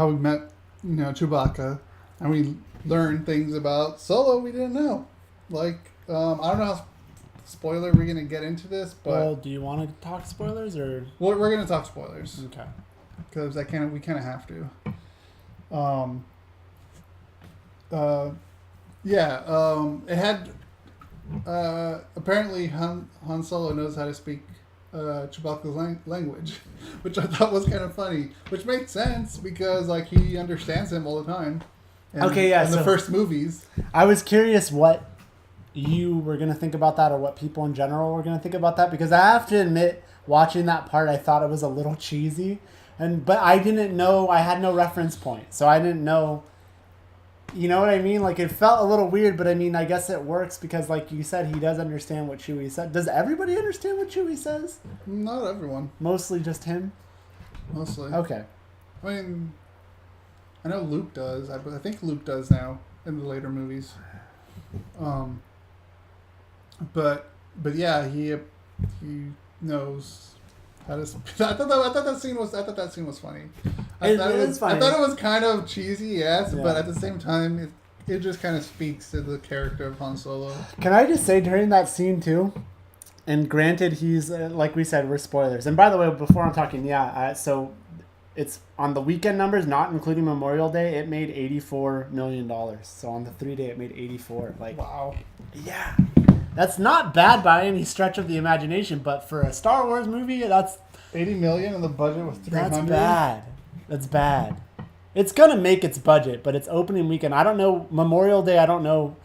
[SPEAKER 2] we met, Chewbacca, and we learned things about Solo we didn't know. Like, I don't know how spoiler we're gonna get into this, but
[SPEAKER 1] do you want to talk spoilers or?
[SPEAKER 2] Well, we're gonna talk spoilers.
[SPEAKER 1] Okay.
[SPEAKER 2] Because we kind of have to. It had. Apparently, Han Solo knows how to speak Chewbacca's language, which I thought was kind of funny. Which makes sense because he understands him all the time. In the first movies. I was curious
[SPEAKER 1] what you were gonna think about that, or what people in general were gonna think about that, because I have to admit, watching that part, I thought it was a little cheesy, but I didn't know. I had no reference point, so I didn't know. You know what I mean? It felt a little weird, but I guess it works because, like you said, he does understand what Chewie said. Does everybody understand what Chewie says?
[SPEAKER 2] Not everyone.
[SPEAKER 1] Mostly just him?
[SPEAKER 2] Mostly.
[SPEAKER 1] Okay.
[SPEAKER 2] I mean, I know Luke does. I think Luke does now in the later movies. But yeah, he knows how to. I thought that scene was funny. I thought it was kind of cheesy, yes, yeah. But at the same time, it just kind of speaks to the character of Han Solo.
[SPEAKER 1] Can I just say during that scene too? And granted, he's like we said, we're spoilers. And by the way, before I'm talking, so it's on the weekend numbers, not including Memorial Day. It made $84 million. So on the 3-day, it made 84.
[SPEAKER 2] Wow.
[SPEAKER 1] Yeah. That's not bad by any stretch of the imagination, but for a Star Wars movie, that's
[SPEAKER 2] $80 million and the budget was $300.
[SPEAKER 1] That's bad. It's gonna make its budget, but it's opening weekend. I don't know. Memorial Day, I don't know.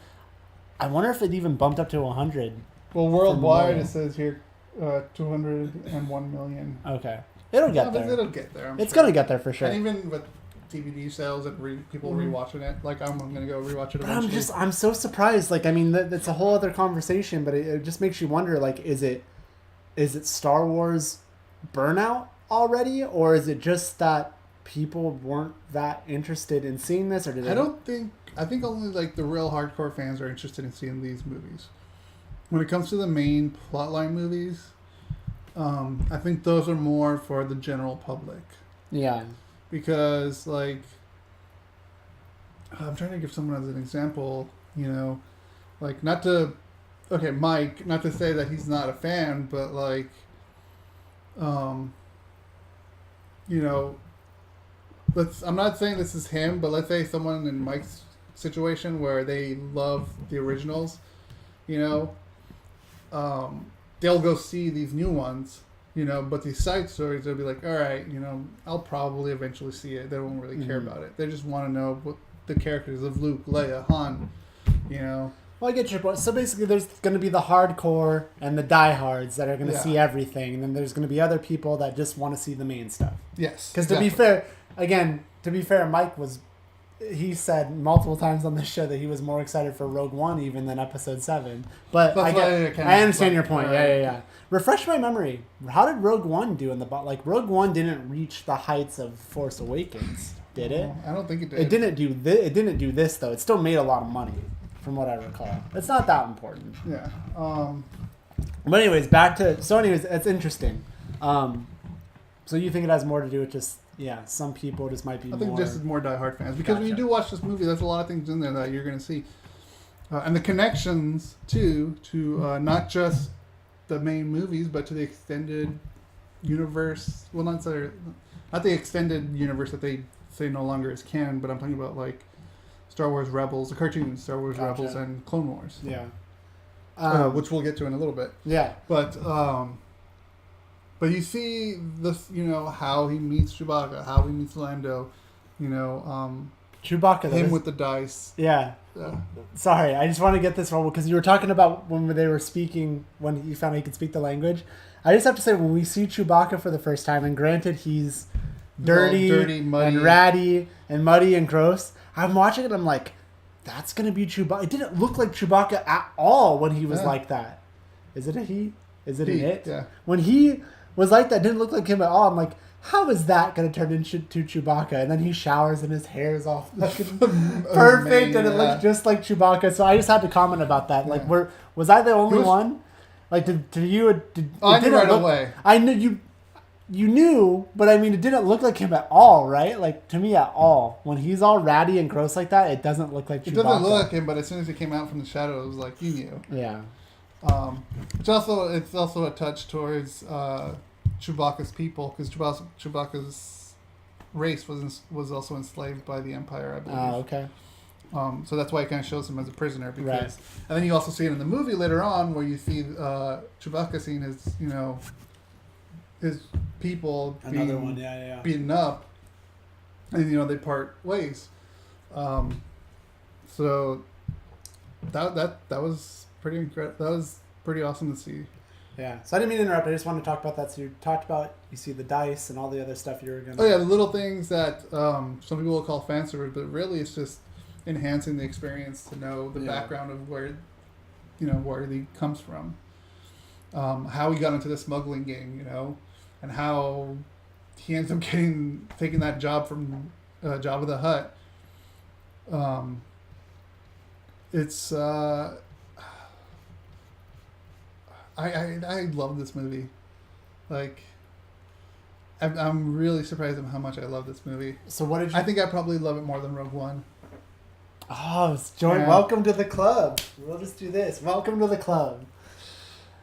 [SPEAKER 1] I wonder if it even bumped up to 100.
[SPEAKER 2] Well, worldwide, it says here 201 million.
[SPEAKER 1] Okay, it'll get there.
[SPEAKER 2] It'll get there.
[SPEAKER 1] It's gonna get there for sure.
[SPEAKER 2] And even with DVD sales and people rewatching it, I'm gonna go rewatch it eventually.
[SPEAKER 1] I'm so surprised. That's a whole other conversation, but it just makes you wonder. Is it Star Wars burnout already, or is it just that people weren't that interested in seeing this, or did they?
[SPEAKER 2] I think only the real hardcore fans are interested in seeing these movies. When it comes to the main plotline movies, I think those are more for the general public.
[SPEAKER 1] Yeah.
[SPEAKER 2] Because I'm trying to give someone as an example, Mike, not to say that he's not a fan, but I'm not saying this is him, but let's say someone in Mike's situation where they love the originals, they'll go see these new ones, but these side stories, they'll be like, all right, I'll probably eventually see it. They won't really care about it. They just want to know what the characters of Luke, Leia, Han,
[SPEAKER 1] Well, I get your point. So basically, there's going to be the hardcore and the diehards that are going to see everything, and then there's going to be other people that just want to see the main stuff.
[SPEAKER 2] Yes.
[SPEAKER 1] Because to be fair, Mike he said multiple times on this show that he was more excited for Rogue One even than Episode 7. But I understand your point. Yeah. Refresh my memory. How did Rogue One do in the box? Like, Rogue One didn't reach the heights of Force Awakens, did it?
[SPEAKER 2] I don't think it did.
[SPEAKER 1] It didn't do this though. It still made a lot of money, from what I recall. It's not that important.
[SPEAKER 2] Yeah.
[SPEAKER 1] But anyways, it's interesting. So you think it has more to do with just some people just might be more...
[SPEAKER 2] I think just more diehard fans. Because when you do watch this movie, there's a lot of things in there that you're going to see. And the connections, too, to not just the main movies, but to the extended universe. Well, not the extended universe that they say no longer is canon, but I'm talking about, like, Star Wars Rebels, the cartoon Star Wars Rebels, and Clone Wars.
[SPEAKER 1] Yeah.
[SPEAKER 2] Which we'll get to in a little bit.
[SPEAKER 1] Yeah.
[SPEAKER 2] But you see this, how he meets Chewbacca, how he meets Lando,
[SPEAKER 1] Chewbacca.
[SPEAKER 2] Him with the dice.
[SPEAKER 1] Yeah. Sorry, I just want to get this one because you were talking about when they were speaking, when he found out he could speak the language. I just have to say, when we see Chewbacca for the first time, and granted he's dirty muddy. And ratty and muddy and gross, I'm watching it and I'm like, that's going to be Chewbacca. It didn't look like Chewbacca at all when he was like that. Is it a he? Is it an it?
[SPEAKER 2] Yeah.
[SPEAKER 1] When he was like that, didn't look like him at all. I'm like, how is that going to turn into Chewbacca? And then he showers and his hair is all fucking perfect and it looks just like Chewbacca. So I just had to comment about that. Like, was I the only one? Like, I knew right away. I knew you knew, but I mean, it didn't look like him at all, right? Like, to me at all. When he's all ratty and gross like that, it doesn't look like Chewbacca.
[SPEAKER 2] It doesn't look like him, but as soon as he came out from the shadow, it was like, you knew.
[SPEAKER 1] Yeah.
[SPEAKER 2] It's also a touch towards Chewbacca's people, because Chewbacca's race was also enslaved by the Empire, I believe.
[SPEAKER 1] Oh, okay.
[SPEAKER 2] So that's why it kind of shows him as a prisoner, because, and then you also see it in the movie later on, where you see Chewbacca seeing his people beaten up, and they part ways. So that was pretty incredible. That was pretty awesome to see.
[SPEAKER 1] Yeah. So I didn't mean to interrupt. I just wanted to talk about that. So you talked about, you see the dice and all the other stuff you were going to...
[SPEAKER 2] Oh, yeah, the little things that some people will call fan service, but really it's just enhancing the experience to know the background of where he comes from. How he got into the smuggling game, and how he ends up taking that job from Jabba the Hutt. It's... I love this movie. Like, I'm really surprised at how much I love this movie.
[SPEAKER 1] So what did you...
[SPEAKER 2] I think I probably love it more than Rogue One.
[SPEAKER 1] Oh, Jordan, welcome to the club. We'll just do this. Welcome to the club.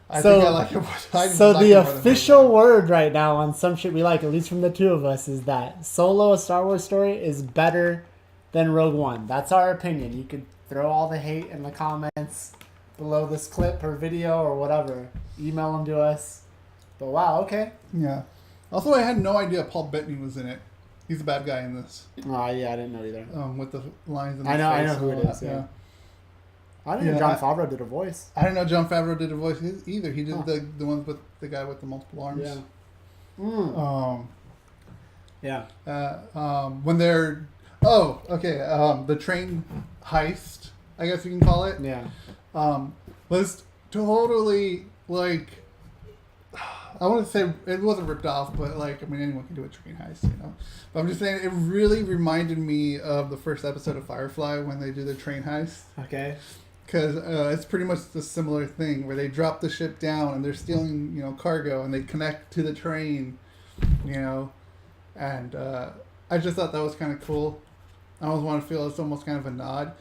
[SPEAKER 2] I think I like it more.
[SPEAKER 1] So the official word right now on some shit we like, at least from the two of us, is that Solo, a Star Wars story, is better than Rogue One. That's our opinion. You could throw all the hate in the comments below this clip or video or whatever. Email them to us. But wow, okay.
[SPEAKER 2] Yeah. Also, I had no idea Paul Bettany was in it. He's the bad guy in this.
[SPEAKER 1] Oh, yeah, I didn't know either.
[SPEAKER 2] With the lines in the
[SPEAKER 1] I know
[SPEAKER 2] face
[SPEAKER 1] who it is, yeah. I didn't know Jon Favreau did a voice.
[SPEAKER 2] I didn't know Jon Favreau did a voice either. He did the ones with the guy with the multiple arms.
[SPEAKER 1] Yeah.
[SPEAKER 2] When they're... Oh, okay. The train heist, I guess you can call it.
[SPEAKER 1] Yeah.
[SPEAKER 2] Was totally, like... I want to say it wasn't ripped off, but anyone can do a train heist, But I'm just saying it really reminded me of the first episode of Firefly when they do the train heist.
[SPEAKER 1] Okay.
[SPEAKER 2] Because it's pretty much the similar thing where they drop the ship down and they're stealing, cargo, and they connect to the train, and I just thought that was kind of cool. I always want to feel it's almost kind of a nod.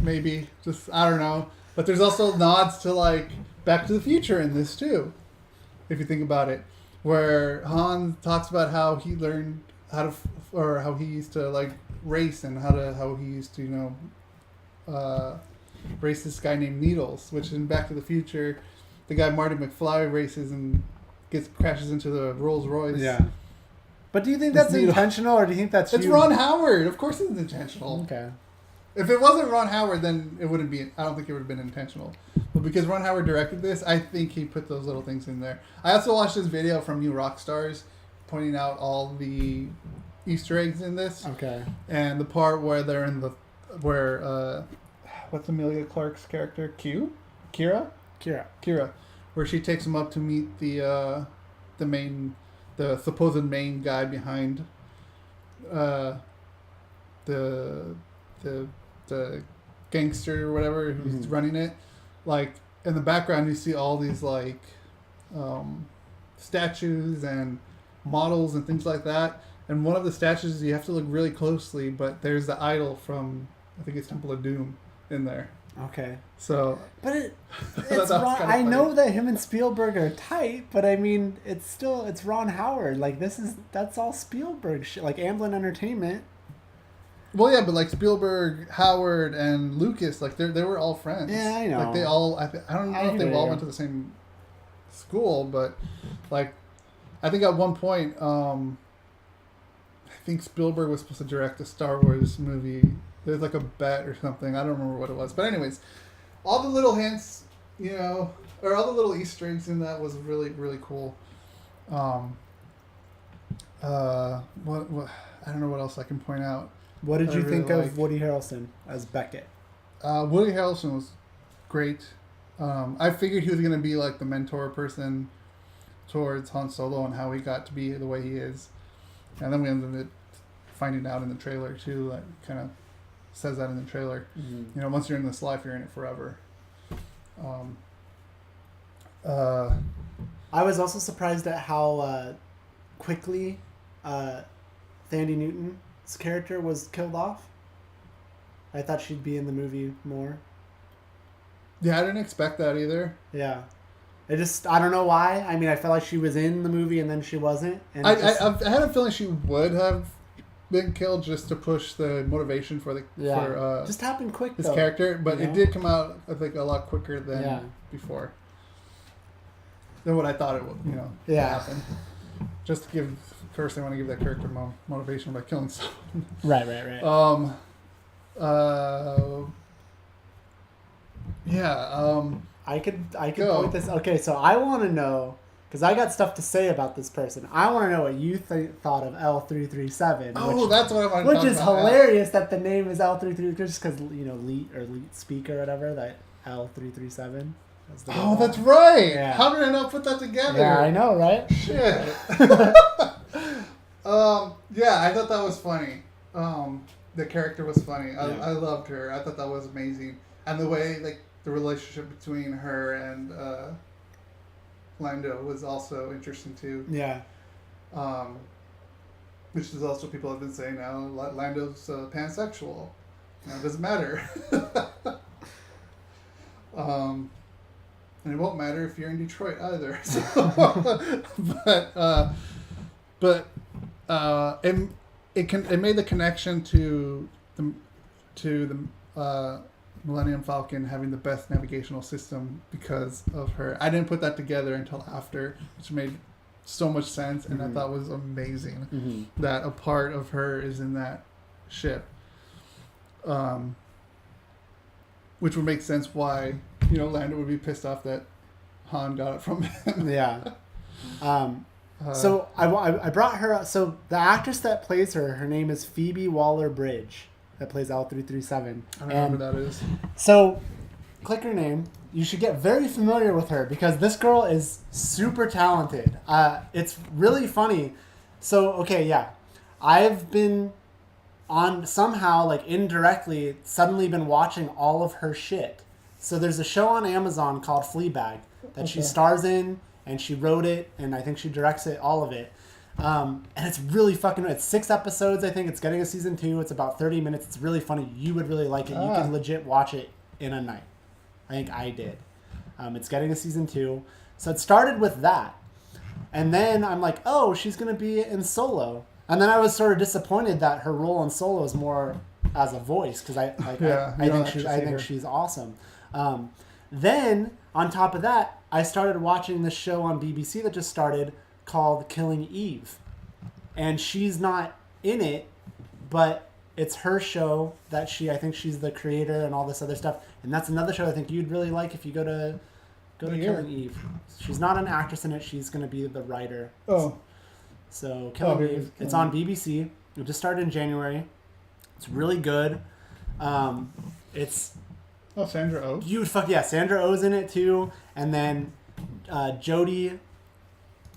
[SPEAKER 2] Maybe just I don't know, but there's also nods to Back to the Future in this too, if you think about it, where Han talks about how he learned how he used to race and how he used to race this guy named Needles, which in Back to the Future, the guy Marty McFly races and crashes into the Rolls Royce.
[SPEAKER 1] Yeah. But do you think that's intentional, or do you think that's...
[SPEAKER 2] It's Ron Howard. Of course it's intentional.
[SPEAKER 1] Okay.
[SPEAKER 2] If it wasn't Ron Howard, then it wouldn't be. I don't think it would have been intentional. But because Ron Howard directed this, I think he put those little things in there. I also watched this video from New Rockstars pointing out all the Easter eggs in this.
[SPEAKER 1] Okay.
[SPEAKER 2] And the part where they're in the what's Amelia Clark's character? Kira, where she takes him up to meet the supposed main guy behind the gangster or whatever who's running it. Like in the background, you see all these like statues and models and things like that. And one of the statues you have to look really closely, but there's the idol from I think it's Temple of Doom in there.
[SPEAKER 1] Okay.
[SPEAKER 2] So,
[SPEAKER 1] but it's Ron. I know that him and Spielberg are tight, but I mean, it's Ron Howard. Like that's all Spielberg shit. Like Amblin Entertainment.
[SPEAKER 2] Well, yeah, but like Spielberg, Howard, and Lucas, like they were all friends.
[SPEAKER 1] Yeah, I know.
[SPEAKER 2] Like they all, I don't know if they all went to the same school, but like I think at one point, I think Spielberg was supposed to direct a Star Wars movie. There's like a bet or something. I don't remember what it was, but anyways, all the little hints, or all the little Easter eggs in that was really really cool. What I don't know what else I can point out.
[SPEAKER 1] What did you think of Woody Harrelson as Beckett?
[SPEAKER 2] Woody Harrelson was great. I figured he was going to be like the mentor person towards Han Solo and how he got to be the way he is. And then we ended up finding out in the trailer too, like kind of says that in the trailer. Mm-hmm. Once you're in this life, you're in it forever.
[SPEAKER 1] I was also surprised at how quickly Thandie Newton's character was killed off. I thought she'd be in the movie more.
[SPEAKER 2] Yeah, I didn't expect that either.
[SPEAKER 1] Yeah. I don't know why. I mean, I felt like she was in the movie and then she wasn't. And
[SPEAKER 2] I had a feeling she would have been killed just to push the motivation for
[SPEAKER 1] just happened quick
[SPEAKER 2] his character, but it did come out I think a lot quicker than before. Than what I thought it would, happen. Just to give first, I want to give that character motivation by killing someone.
[SPEAKER 1] Right. I could point this. Okay, so I want to know, because I got stuff to say about this person. I want to know what you thought of L337.
[SPEAKER 2] That's what I want to
[SPEAKER 1] Which is hilarious that the name is L337, just because, Leet speak or whatever, that L337.
[SPEAKER 2] That's right. Yeah. How did I not put that together?
[SPEAKER 1] Yeah, I know, right?
[SPEAKER 2] Shit. I thought that was funny. The character was funny. I loved her. I thought that was amazing. And the way, like, the relationship between her and Lando was also interesting too.
[SPEAKER 1] Yeah.
[SPEAKER 2] Which is also people have been saying now. Lando's pansexual. It doesn't matter. And it won't matter if you're in Detroit either. So, but it made the connection to the Millennium Falcon having the best navigational system because of her. I didn't put that together until after, which made so much sense, and I thought was amazing that a part of her is in that ship. Which would make sense why, Lando would be pissed off that Han got it from him.
[SPEAKER 1] Yeah. So I brought her up. So the actress that plays her name is Phoebe Waller-Bridge, that plays L337.
[SPEAKER 2] I don't know who that is.
[SPEAKER 1] So, click her name. You should get very familiar with her because this girl is super talented. It's really funny. So, okay, yeah. I've been on somehow, like indirectly, suddenly been watching all of her shit. So there's a show on Amazon called Fleabag that she stars in, and she wrote it, and I think she directs it, all of it. And it's really fucking, it's 6 episodes, I think. It's getting a season 2. It's about 30 minutes. It's really funny. You would really like it. You can legit watch it in a night. I think I did. It's getting a season 2. So it started with that. And then I'm like, oh, she's going to be in Solo. And then I was sort of disappointed that her role in Solo is more as a voice, because I think she's awesome. Then, on top of that, I started watching this show on BBC that just started called Killing Eve. And she's not in it, but it's her show that I think she's the creator and all this other stuff. And that's another show I think you'd really like if you go to Killing Eve. She's not an actress in it. She's going to be the writer.
[SPEAKER 2] Oh.
[SPEAKER 1] So Killing Eve. It's on BBC. It just started in January. It's really good. It's...
[SPEAKER 2] Oh, Sandra Oh.
[SPEAKER 1] Sandra Oh's in it too. And then Jodie...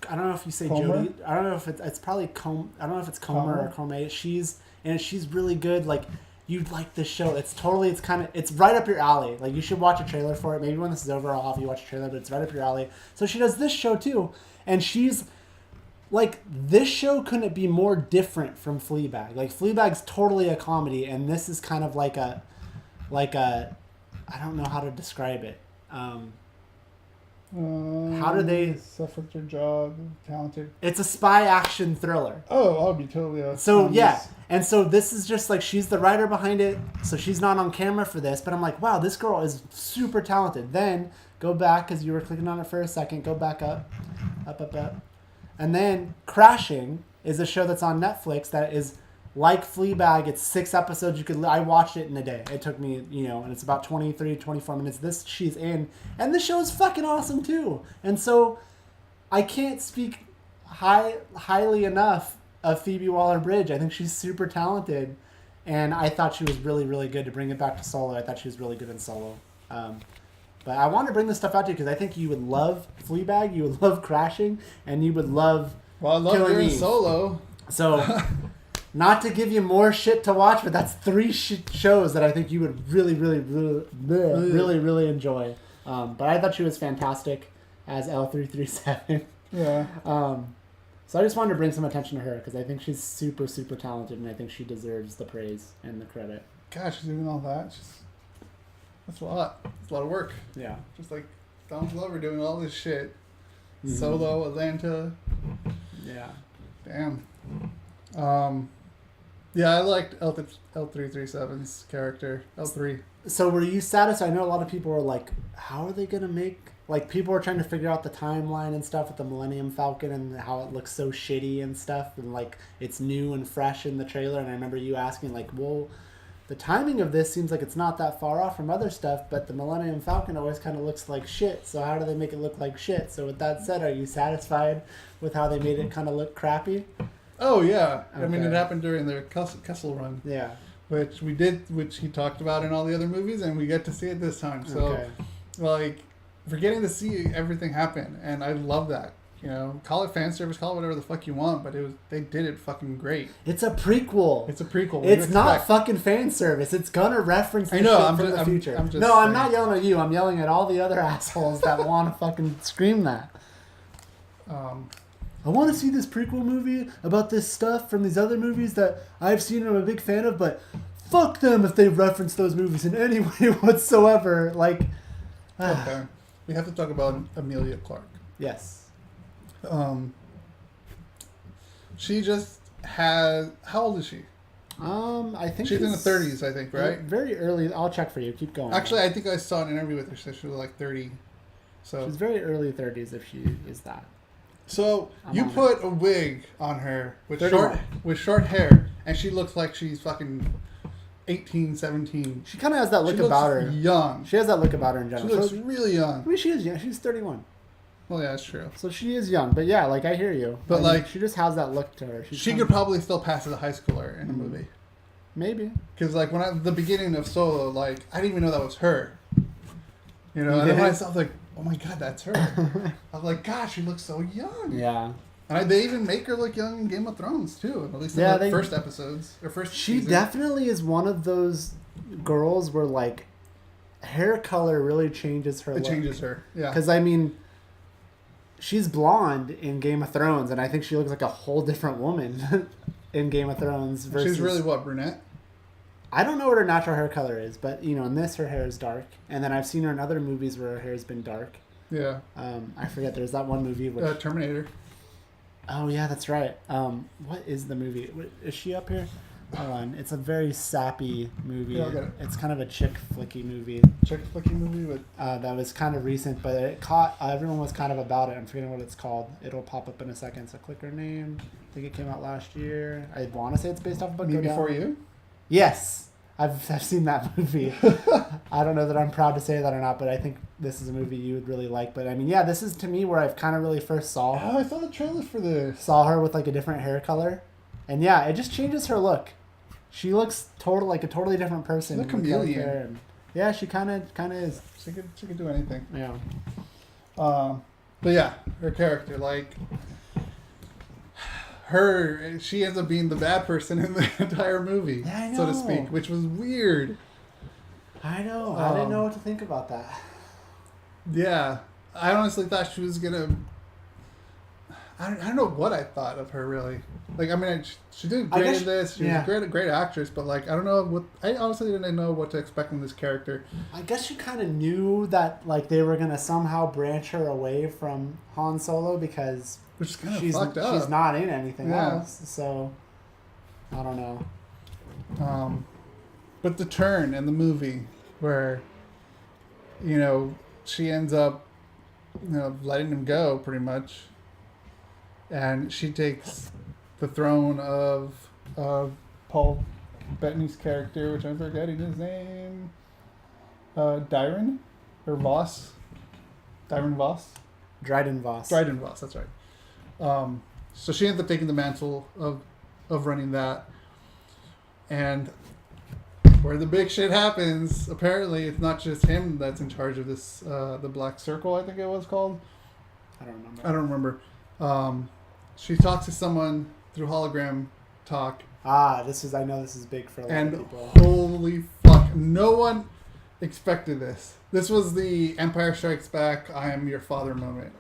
[SPEAKER 1] I don't know if you say
[SPEAKER 2] Comer?
[SPEAKER 1] Jodie. I don't know if it's probably I don't know if it's Comer or Comey. She's really good. Like, you'd like this show. It's right up your alley. Like, you should watch a trailer for it. Maybe when this is over, I'll have you watch a trailer, but it's right up your alley. So she does this show too. And she's like, this show couldn't be more different from Fleabag. Like, Fleabag's totally a comedy, and this is kind of like a I don't know how to describe it. How do they
[SPEAKER 2] suffered their job? Talented.
[SPEAKER 1] It's a spy action thriller.
[SPEAKER 2] Oh, I'll be totally.
[SPEAKER 1] And so this is just like, she's the writer behind it, so she's not on camera for this. But I'm like, wow, this girl is super talented. Then go back, because you were clicking on it for a second. Go back up, and then Crashing is a show that's on Netflix that is like Fleabag. It's 6 episodes. I watched it in a day. It took me, and it's about 23, 24 minutes. This she's in, and this show is fucking awesome too. And so I can't speak highly enough of Phoebe Waller-Bridge. I think she's super talented, and I thought she was really, really good. To bring it back to Solo, I thought she was really good in Solo. But I wanted to bring this stuff out to you because I think you would love Fleabag, you would love Crashing, and you would love
[SPEAKER 2] I love doing Solo.
[SPEAKER 1] So... Not to give you more shit to watch, but that's 3 shows that I think you would really, really, really, really, really enjoy. But I thought she was fantastic as L337.
[SPEAKER 2] Yeah.
[SPEAKER 1] So I just wanted to bring some attention to her because I think she's super, super talented, and I think she deserves the praise and the credit.
[SPEAKER 2] Gosh, she's doing all that. That's a lot. It's a lot of work.
[SPEAKER 1] Yeah.
[SPEAKER 2] Just like Don Glover doing all this shit. Mm-hmm. Solo, Atlanta.
[SPEAKER 1] Yeah.
[SPEAKER 2] Damn. Yeah, I liked L337's character. L3.
[SPEAKER 1] So were you satisfied? I know a lot of people were like, how are they going to make... Like, people were trying to figure out the timeline and stuff with the Millennium Falcon and how it looks so shitty and stuff. And, like, it's new and fresh in the trailer. And I remember you asking, like, well, the timing of this seems like it's not that far off from other stuff, but the Millennium Falcon always kind of looks like shit. So how do they make it look like shit? So with that said, are you satisfied with how they made it kind of look crappy?
[SPEAKER 2] Oh, yeah.
[SPEAKER 1] Okay.
[SPEAKER 2] I mean, it happened during their Kessel run.
[SPEAKER 1] Yeah.
[SPEAKER 2] Which he talked about in all the other movies, and we get to see it this time. So, like, we're getting to see everything happen, and I love that. Call it fan service, call it whatever the fuck you want, but they did it fucking great.
[SPEAKER 1] It's a prequel.
[SPEAKER 2] It's
[SPEAKER 1] not fucking fan service. It's gonna reference the shit from the future. I'm not yelling at you. I'm yelling at all the other assholes that want to fucking scream that. I want to see this prequel movie about this stuff from these other movies that I've seen and I'm a big fan of, but fuck them if they reference those movies in any way whatsoever. Like,
[SPEAKER 2] okay. We have to talk about Amelia Clark.
[SPEAKER 1] Yes.
[SPEAKER 2] She just has... How old is she?
[SPEAKER 1] I think
[SPEAKER 2] she's in the 30s, I think, right?
[SPEAKER 1] Very early. I'll check for you. Keep going.
[SPEAKER 2] Actually, I think I saw an interview with her. So she was like 30. So
[SPEAKER 1] she's very early 30s if she is that.
[SPEAKER 2] So you put a wig on her with
[SPEAKER 1] 31.
[SPEAKER 2] short hair, and she looks like she's fucking 18, 17.
[SPEAKER 1] She kind of has that look about her.
[SPEAKER 2] Young.
[SPEAKER 1] She has that look about her in general.
[SPEAKER 2] She looks really young.
[SPEAKER 1] I mean, she is young. She's 31.
[SPEAKER 2] Well, yeah, that's true.
[SPEAKER 1] So she is young, but yeah, like I hear you.
[SPEAKER 2] But like,
[SPEAKER 1] she just has that look to her.
[SPEAKER 2] She could probably still pass as a high schooler in a movie.
[SPEAKER 1] Maybe.
[SPEAKER 2] Because like the beginning of Solo, like I didn't even know that was her. And then when I saw, like, oh my god, that's her. I was like, gosh, she looks so young.
[SPEAKER 1] Yeah.
[SPEAKER 2] And they even make her look young in Game of Thrones too. At least in the first episodes or first.
[SPEAKER 1] She
[SPEAKER 2] season.
[SPEAKER 1] definitely is one of those girls where like hair color really changes her.
[SPEAKER 2] It changes her. Yeah.
[SPEAKER 1] Because I mean, she's blonde in Game of Thrones, and I think she looks like a whole different woman in Game of Thrones. Versus...
[SPEAKER 2] She's really what, brunette?
[SPEAKER 1] I don't know what her natural hair color is, but in this her hair is dark, and then I've seen her in other movies where her hair has been dark.
[SPEAKER 2] Yeah.
[SPEAKER 1] I forget. There's that one movie which...
[SPEAKER 2] Terminator.
[SPEAKER 1] Oh yeah, that's right. What is the movie? Is she up here? Hold on. It's a very sappy movie.
[SPEAKER 2] Yeah, I'll get it.
[SPEAKER 1] It's kind of a chick flicky movie.
[SPEAKER 2] Chick flicky movie with...
[SPEAKER 1] that was kind of recent, but it caught... everyone was kind of about it. I'm forgetting what it's called. It'll pop up in a second. So click her name. I think it came out last year. I want to say it's based off of a book.
[SPEAKER 2] Me Before You?
[SPEAKER 1] Yes, I've seen that movie. I don't know that I'm proud to say that or not, but I think this is a movie you would really like. But I mean, yeah, this is to me where I've kind of really first saw
[SPEAKER 2] Oh, I saw the trailer for this.
[SPEAKER 1] saw her with like a different hair color, and yeah, it just changes her look. She looks like a totally different person.
[SPEAKER 2] She's a chameleon.
[SPEAKER 1] And, yeah, she kind of is.
[SPEAKER 2] She could do anything.
[SPEAKER 1] Yeah.
[SPEAKER 2] But yeah, her character, like she ends up being the bad person in the entire movie,
[SPEAKER 1] Yeah, I
[SPEAKER 2] so to
[SPEAKER 1] know.
[SPEAKER 2] speak, which was weird.
[SPEAKER 1] I know. I didn't know what to think about that.
[SPEAKER 2] Yeah, I honestly thought she was gonna. I don't know what I thought of her really. Like, I mean, she did great in this. She was a great actress, but like, I don't know what. I honestly didn't know what to expect from this character.
[SPEAKER 1] I guess you kind of knew that like they were gonna somehow branch her away from Han Solo because
[SPEAKER 2] Which is kind of fucked up.
[SPEAKER 1] she's not in anything
[SPEAKER 2] Yeah.
[SPEAKER 1] else. So I don't know.
[SPEAKER 2] But the turn in the movie where, you know, she ends up, you know, letting him go pretty much, and she takes the throne of Paul Bettany's character, which I'm forgetting his name, Dyron or Voss, Dyron Voss.
[SPEAKER 1] Dryden Voss.
[SPEAKER 2] Dryden Voss, that's right. So she ends up taking the mantle of running that, and where the big shit happens, apparently it's not just him that's in charge of this, the Black Circle, I think it was called.
[SPEAKER 1] I don't remember.
[SPEAKER 2] I don't remember. She talks to someone through hologram talk,
[SPEAKER 1] I know this is big for a lot
[SPEAKER 2] and
[SPEAKER 1] of people.
[SPEAKER 2] holy fuck, no one expected this. This was the Empire Strikes Back, I am your father moment,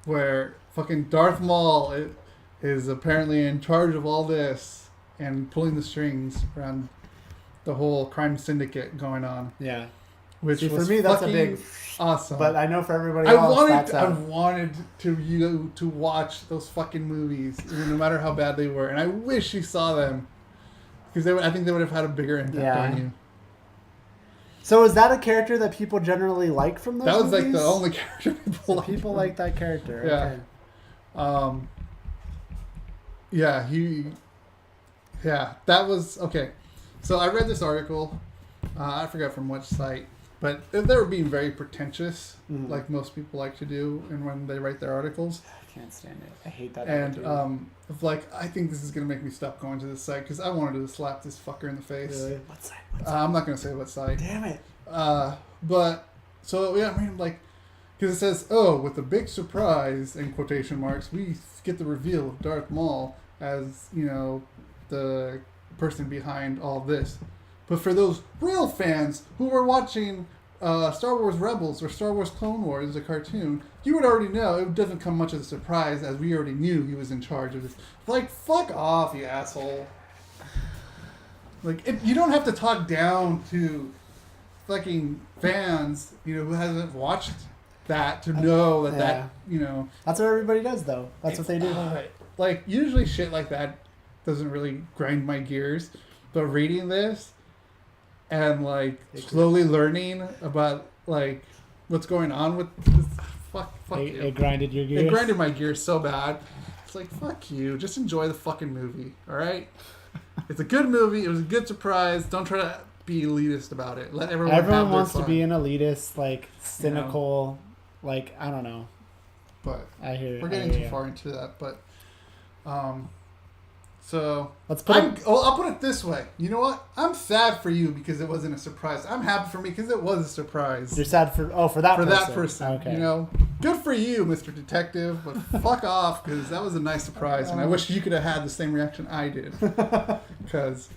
[SPEAKER 2] where fucking Darth Maul is apparently in charge of all this and pulling the strings around the whole crime syndicate going on.
[SPEAKER 1] Yeah.
[SPEAKER 2] Which
[SPEAKER 1] See,
[SPEAKER 2] was
[SPEAKER 1] for me, that's a
[SPEAKER 2] fucking
[SPEAKER 1] big.
[SPEAKER 2] awesome.
[SPEAKER 1] But I know for everybody else, that's
[SPEAKER 2] I wanted to watch those fucking movies, no matter how bad they were, and I wish you saw them because I think they would have had a bigger impact on you.
[SPEAKER 1] So is that a character that people generally like from those
[SPEAKER 2] That was
[SPEAKER 1] movies?
[SPEAKER 2] like the only character people liked.
[SPEAKER 1] People like that character.
[SPEAKER 2] Yeah.
[SPEAKER 1] Okay.
[SPEAKER 2] Yeah, that was okay. So I read this article. I forgot from which site, but they were being very pretentious, like most people like to do, and when they write their articles.
[SPEAKER 1] I can't stand it. I hate that.
[SPEAKER 2] And I think this is gonna make me stop going to this site because I wanted to slap this fucker in the face.
[SPEAKER 1] Really? What site?
[SPEAKER 2] I'm not gonna say what site.
[SPEAKER 1] Damn it.
[SPEAKER 2] But so yeah, I mean, like, because it says, "Oh, with a big surprise," in quotation marks, we get the reveal of Darth Maul as, you know, the person behind all this. But for those real fans who were watching Star Wars Rebels or Star Wars Clone Wars, a cartoon, you would already know it doesn't come much as a surprise, as we already knew he was in charge of this. Like, fuck off, you asshole. Like, you don't have to talk down to fucking fans, you know, who hasn't watched that to know that, you know.
[SPEAKER 1] That's what everybody does, though. That's what they do.
[SPEAKER 2] Like, usually shit like that doesn't really grind my gears. But reading this and, like, slowly learning about, like, what's going on with this, fuck you.
[SPEAKER 1] It grinded your gears?
[SPEAKER 2] It grinded my gears so bad. It's like, fuck you. Just enjoy the fucking movie, all right? It's a good movie. It was a good surprise. Don't try to be elitist about it. Let everyone have their
[SPEAKER 1] wants
[SPEAKER 2] fun.
[SPEAKER 1] to be an elitist, like, cynical, like, I don't know.
[SPEAKER 2] But
[SPEAKER 1] I hear
[SPEAKER 2] we're getting too far into that. But, so
[SPEAKER 1] let's put
[SPEAKER 2] I'll put it this way. You know what? I'm sad for you because it wasn't a surprise. I'm happy for me because it was a surprise.
[SPEAKER 1] You're sad for that person.
[SPEAKER 2] That person.
[SPEAKER 1] Okay.
[SPEAKER 2] You know, good for you, Mr. Detective. But fuck off, because that was a nice surprise, and I wish you could have had the same reaction I did. Because,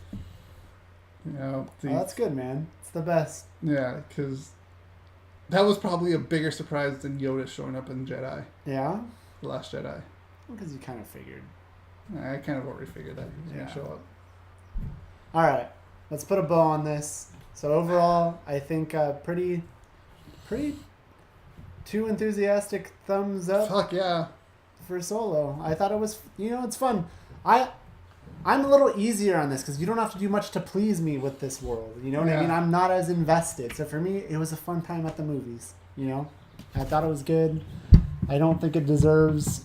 [SPEAKER 2] you know,
[SPEAKER 1] that's good, man. It's the best.
[SPEAKER 2] Yeah, because that was probably a bigger surprise than Yoda showing up in Jedi.
[SPEAKER 1] Yeah.
[SPEAKER 2] The Last Jedi.
[SPEAKER 1] Because you kind of figured.
[SPEAKER 2] I kind of already figured that he was going to show up.
[SPEAKER 1] All right, let's put a bow on this. So overall, I think pretty two enthusiastic thumbs up.
[SPEAKER 2] Fuck yeah.
[SPEAKER 1] For Solo. I thought it was, it's fun. I'm a little easier on this because you don't have to do much to please me with this world. You know what I mean? I'm not as invested. So for me, it was a fun time at the movies. I thought it was good. I don't think it deserves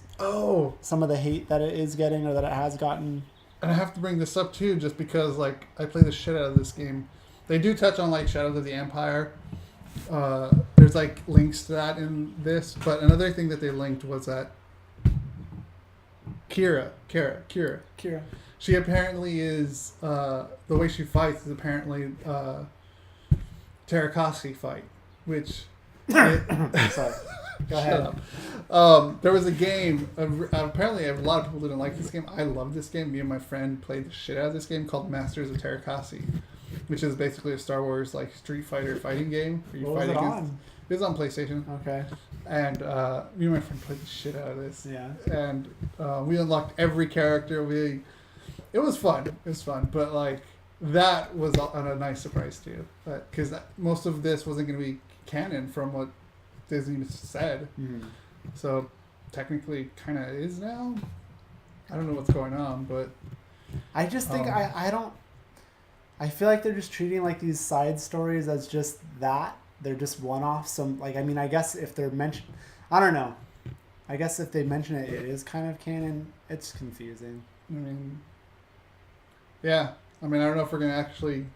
[SPEAKER 1] some of the hate that it is getting or that it has gotten.
[SPEAKER 2] and I have to bring this up too, just because like I play the shit out of this game. They do touch on like Shadows of the Empire. There's like links to that in this, but another thing that they linked was that Kira. She apparently is the way she fights is apparently Terakasi fight, which.
[SPEAKER 1] Sorry. Go ahead.
[SPEAKER 2] There was a game. Apparently, a lot of people didn't like this game. I love this game. Me and my friend played the shit out of this game called Masters of Terakasi, which is basically a Star Wars like Street Fighter fighting game. Where you
[SPEAKER 1] What was it on?
[SPEAKER 2] It was on PlayStation.
[SPEAKER 1] Okay.
[SPEAKER 2] And me and my friend played the shit out of this.
[SPEAKER 1] Yeah.
[SPEAKER 2] And we unlocked every character. It was fun. It was fun, but like that was a nice surprise too, because most of this wasn't going to be canon from what Disney said. So technically kind of is now. I don't know what's going on, but
[SPEAKER 1] I just think I feel like they're just treating like these side stories as just that. They're just one-offs. Some like, I mean, I guess if they're mentioned, I don't know. I guess if they mention it, it is kind of canon. It's confusing.
[SPEAKER 2] I mean, yeah. I mean, I don't know if we're gonna actually.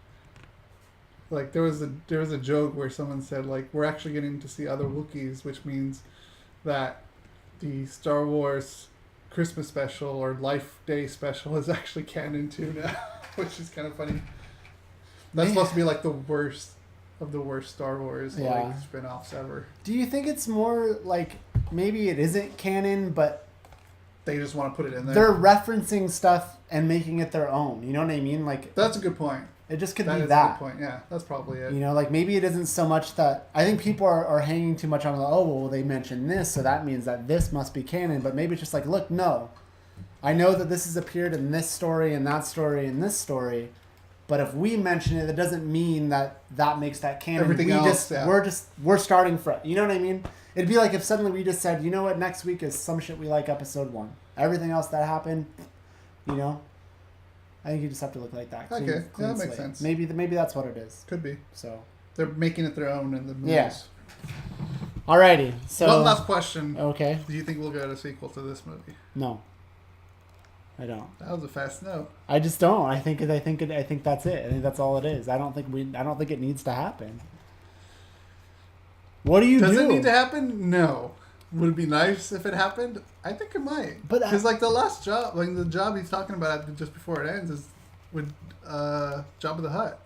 [SPEAKER 2] Like there was a joke where someone said like we're actually getting to see other Wookiees, which means that the Star Wars Christmas special or Life Day special is actually canon too now, which is kind of funny. That's supposed to be like the worst of the worst Star Wars like spin-offs ever.
[SPEAKER 1] Do you think it's more like maybe it isn't canon, but
[SPEAKER 2] they just want to put it in there?
[SPEAKER 1] They're referencing stuff and making it their own. You know what I mean? Like
[SPEAKER 2] that's a good point.
[SPEAKER 1] It just could
[SPEAKER 2] that
[SPEAKER 1] be
[SPEAKER 2] is
[SPEAKER 1] that.
[SPEAKER 2] A good point. Yeah, that's probably it.
[SPEAKER 1] You know, like maybe it isn't so much that I think people are hanging too much on the well they mentioned this, so that means that this must be canon. But maybe it's just like, look, no, I know that this has appeared in this story and that story and this story, but if we mention it, that doesn't mean that makes that canon.
[SPEAKER 2] Everything else,
[SPEAKER 1] we're starting fresh. You know what I mean? It'd be like if suddenly we just said, you know what, next week is Some Shit We Like episode 1. Everything else that happened, you know. I think you just have to look like that.
[SPEAKER 2] Clean that makes sense.
[SPEAKER 1] Maybe that's what it is.
[SPEAKER 2] Could be.
[SPEAKER 1] So
[SPEAKER 2] they're making it their own in the movies.
[SPEAKER 1] Yeah. Alrighty. So
[SPEAKER 2] one last question.
[SPEAKER 1] Okay.
[SPEAKER 2] Do you think we'll get a sequel to this movie?
[SPEAKER 1] No. I don't.
[SPEAKER 2] That was a fast no.
[SPEAKER 1] I just don't. I think that's it. I think that's all it is. I don't think it needs to happen. What do you do?
[SPEAKER 2] Does it need to happen? No. Would it be nice if it happened? I think it might.
[SPEAKER 1] But
[SPEAKER 2] because like the last job, like the job he's talking about just before it ends is with Jabba the Hutt.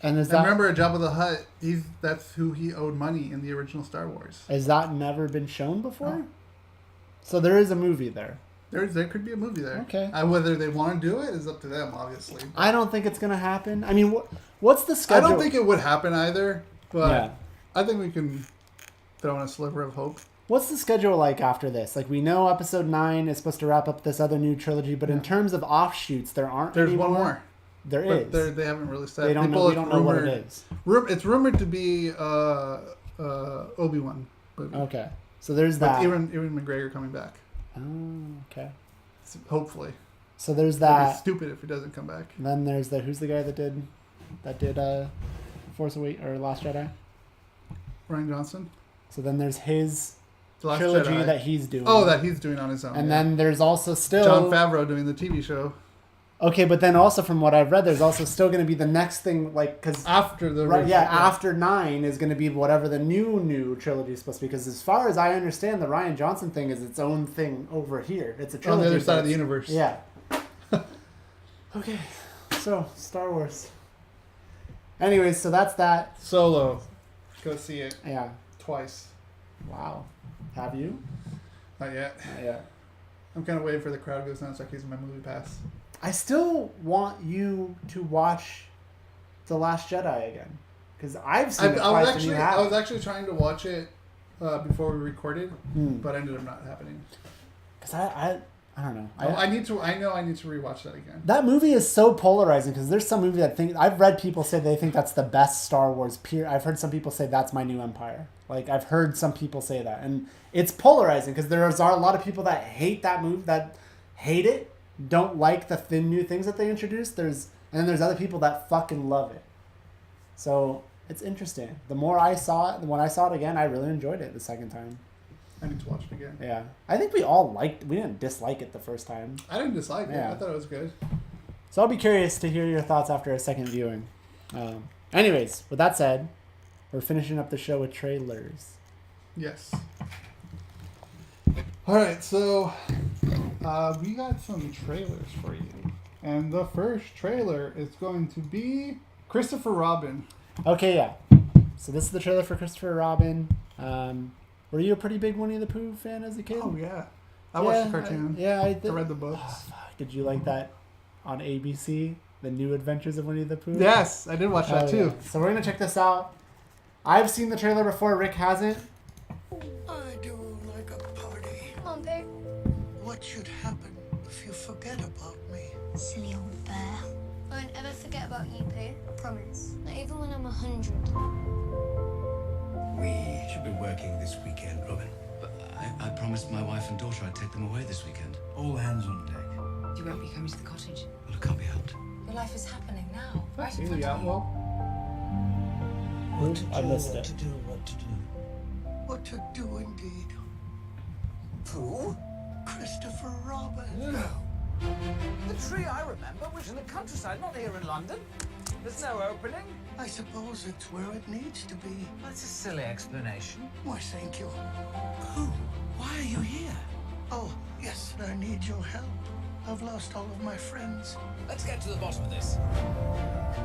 [SPEAKER 1] And
[SPEAKER 2] remember, Jabba the Hutt, that's who he owed money in the original Star Wars.
[SPEAKER 1] Has that never been shown before?
[SPEAKER 2] No.
[SPEAKER 1] So there is a movie there.
[SPEAKER 2] There could be a movie there.
[SPEAKER 1] Okay.
[SPEAKER 2] Whether they want to do it is up to them, obviously.
[SPEAKER 1] I don't think it's going to happen. I mean, what's the schedule?
[SPEAKER 2] I don't think it would happen either, but
[SPEAKER 1] yeah.
[SPEAKER 2] I think we can throw in a sliver of hope.
[SPEAKER 1] What's the schedule like after this? Like, we know episode 9 is supposed to wrap up this other new trilogy, but in terms of offshoots, there aren't
[SPEAKER 2] There's
[SPEAKER 1] any
[SPEAKER 2] one
[SPEAKER 1] more.
[SPEAKER 2] more.
[SPEAKER 1] There
[SPEAKER 2] but
[SPEAKER 1] is.
[SPEAKER 2] They haven't really said.
[SPEAKER 1] We don't know what it is.
[SPEAKER 2] It's rumored to be Obi-Wan movie.
[SPEAKER 1] Okay. So there's that.
[SPEAKER 2] Ewan McGregor coming back.
[SPEAKER 1] Oh, okay.
[SPEAKER 2] Hopefully.
[SPEAKER 1] So there's
[SPEAKER 2] It'd
[SPEAKER 1] that.
[SPEAKER 2] be stupid if he doesn't come back.
[SPEAKER 1] And then there's who's the guy that did Force Awakens or Last Jedi?
[SPEAKER 2] Rian Johnson.
[SPEAKER 1] So then there's his
[SPEAKER 2] Last
[SPEAKER 1] trilogy
[SPEAKER 2] Jedi.
[SPEAKER 1] that he's doing.
[SPEAKER 2] Oh, that he's doing on his own.
[SPEAKER 1] And then there's also still
[SPEAKER 2] Jon Favreau doing the TV show.
[SPEAKER 1] Okay, but then also from what I've read, there's also still going to be the next thing, like because
[SPEAKER 2] after the
[SPEAKER 1] after 9 is going to be whatever the new trilogy is supposed to be. Because as far as I understand, the Rian Johnson thing is its own thing over here. It's a trilogy
[SPEAKER 2] on the other side of the universe.
[SPEAKER 1] Yeah. Okay, so Star Wars. Anyways, so that's that.
[SPEAKER 2] Solo. Go see it.
[SPEAKER 1] Yeah.
[SPEAKER 2] Twice.
[SPEAKER 1] Wow. Have you?
[SPEAKER 2] Not yet.
[SPEAKER 1] Not yet.
[SPEAKER 2] I'm kind of waiting for the crowd goes down so I can use my movie pass.
[SPEAKER 1] I still want you to watch The Last Jedi again. Because I've seen it twice and you haven't.
[SPEAKER 2] I was actually trying to watch it before we recorded, but ended up not happening.
[SPEAKER 1] Because I don't know.
[SPEAKER 2] I need to rewatch that again.
[SPEAKER 1] That movie is so polarizing because there's some movie that I've read people say they think that's the best Star Wars I've heard some people say that's my new Empire. Like I've heard some people say that, and it's polarizing because there are a lot of people that hate that movie, that hate it, don't like the new things that they introduced. And then there's other people that fucking love it. So it's interesting. The more I saw it, when I saw it again, I really enjoyed it the second time.
[SPEAKER 2] I need to watch it again.
[SPEAKER 1] Yeah. I think we all we didn't dislike it the first time.
[SPEAKER 2] I didn't dislike it.
[SPEAKER 1] Yeah.
[SPEAKER 2] I thought it was good.
[SPEAKER 1] So I'll be curious to hear your thoughts after a second viewing. Anyways, with that said, we're finishing up the show with trailers.
[SPEAKER 2] Yes. All right, so we got some trailers for you. And the first trailer is going to be Christopher Robin.
[SPEAKER 1] Okay, yeah. So this is the trailer for Christopher Robin. Were you a pretty big Winnie the Pooh fan as a kid?
[SPEAKER 2] Oh, yeah. I watched the cartoon.
[SPEAKER 1] I
[SPEAKER 2] read the books.
[SPEAKER 1] Oh, fuck. Did you like that on ABC? The New Adventures of Winnie the Pooh?
[SPEAKER 2] Yes, I did watch that too.
[SPEAKER 1] Yeah. So we're going to check this out. I've seen the trailer before. Rick hasn't.
[SPEAKER 3] I do like a party.
[SPEAKER 4] Come on, Pooh.
[SPEAKER 3] What should happen if you forget about me?
[SPEAKER 4] Silly old bear. I won't ever forget about you, Pooh. I promise. Not even when I'm 100.
[SPEAKER 5] We should be working this weekend, Robin.
[SPEAKER 6] But I promised my wife and daughter I'd take them away this weekend.
[SPEAKER 5] All hands on deck.
[SPEAKER 7] You won't be coming to the cottage.
[SPEAKER 6] Well, it can't be helped.
[SPEAKER 7] Your life is happening now. Right in
[SPEAKER 2] Haley
[SPEAKER 7] front of you.
[SPEAKER 2] Atwell.
[SPEAKER 3] What to do,
[SPEAKER 1] I missed
[SPEAKER 3] what
[SPEAKER 1] it.
[SPEAKER 3] to do, what to do. What to do indeed.
[SPEAKER 5] Pooh?
[SPEAKER 3] Christopher Robin.
[SPEAKER 8] The tree I remember was in the countryside, not here in London. There's no opening.
[SPEAKER 3] I suppose it's where it needs to be.
[SPEAKER 8] That's a silly explanation.
[SPEAKER 3] Why, thank you.
[SPEAKER 5] Pooh, why are you here?
[SPEAKER 3] Oh, yes, I need your help. I've lost all of my friends.
[SPEAKER 8] Let's get to the bottom of this.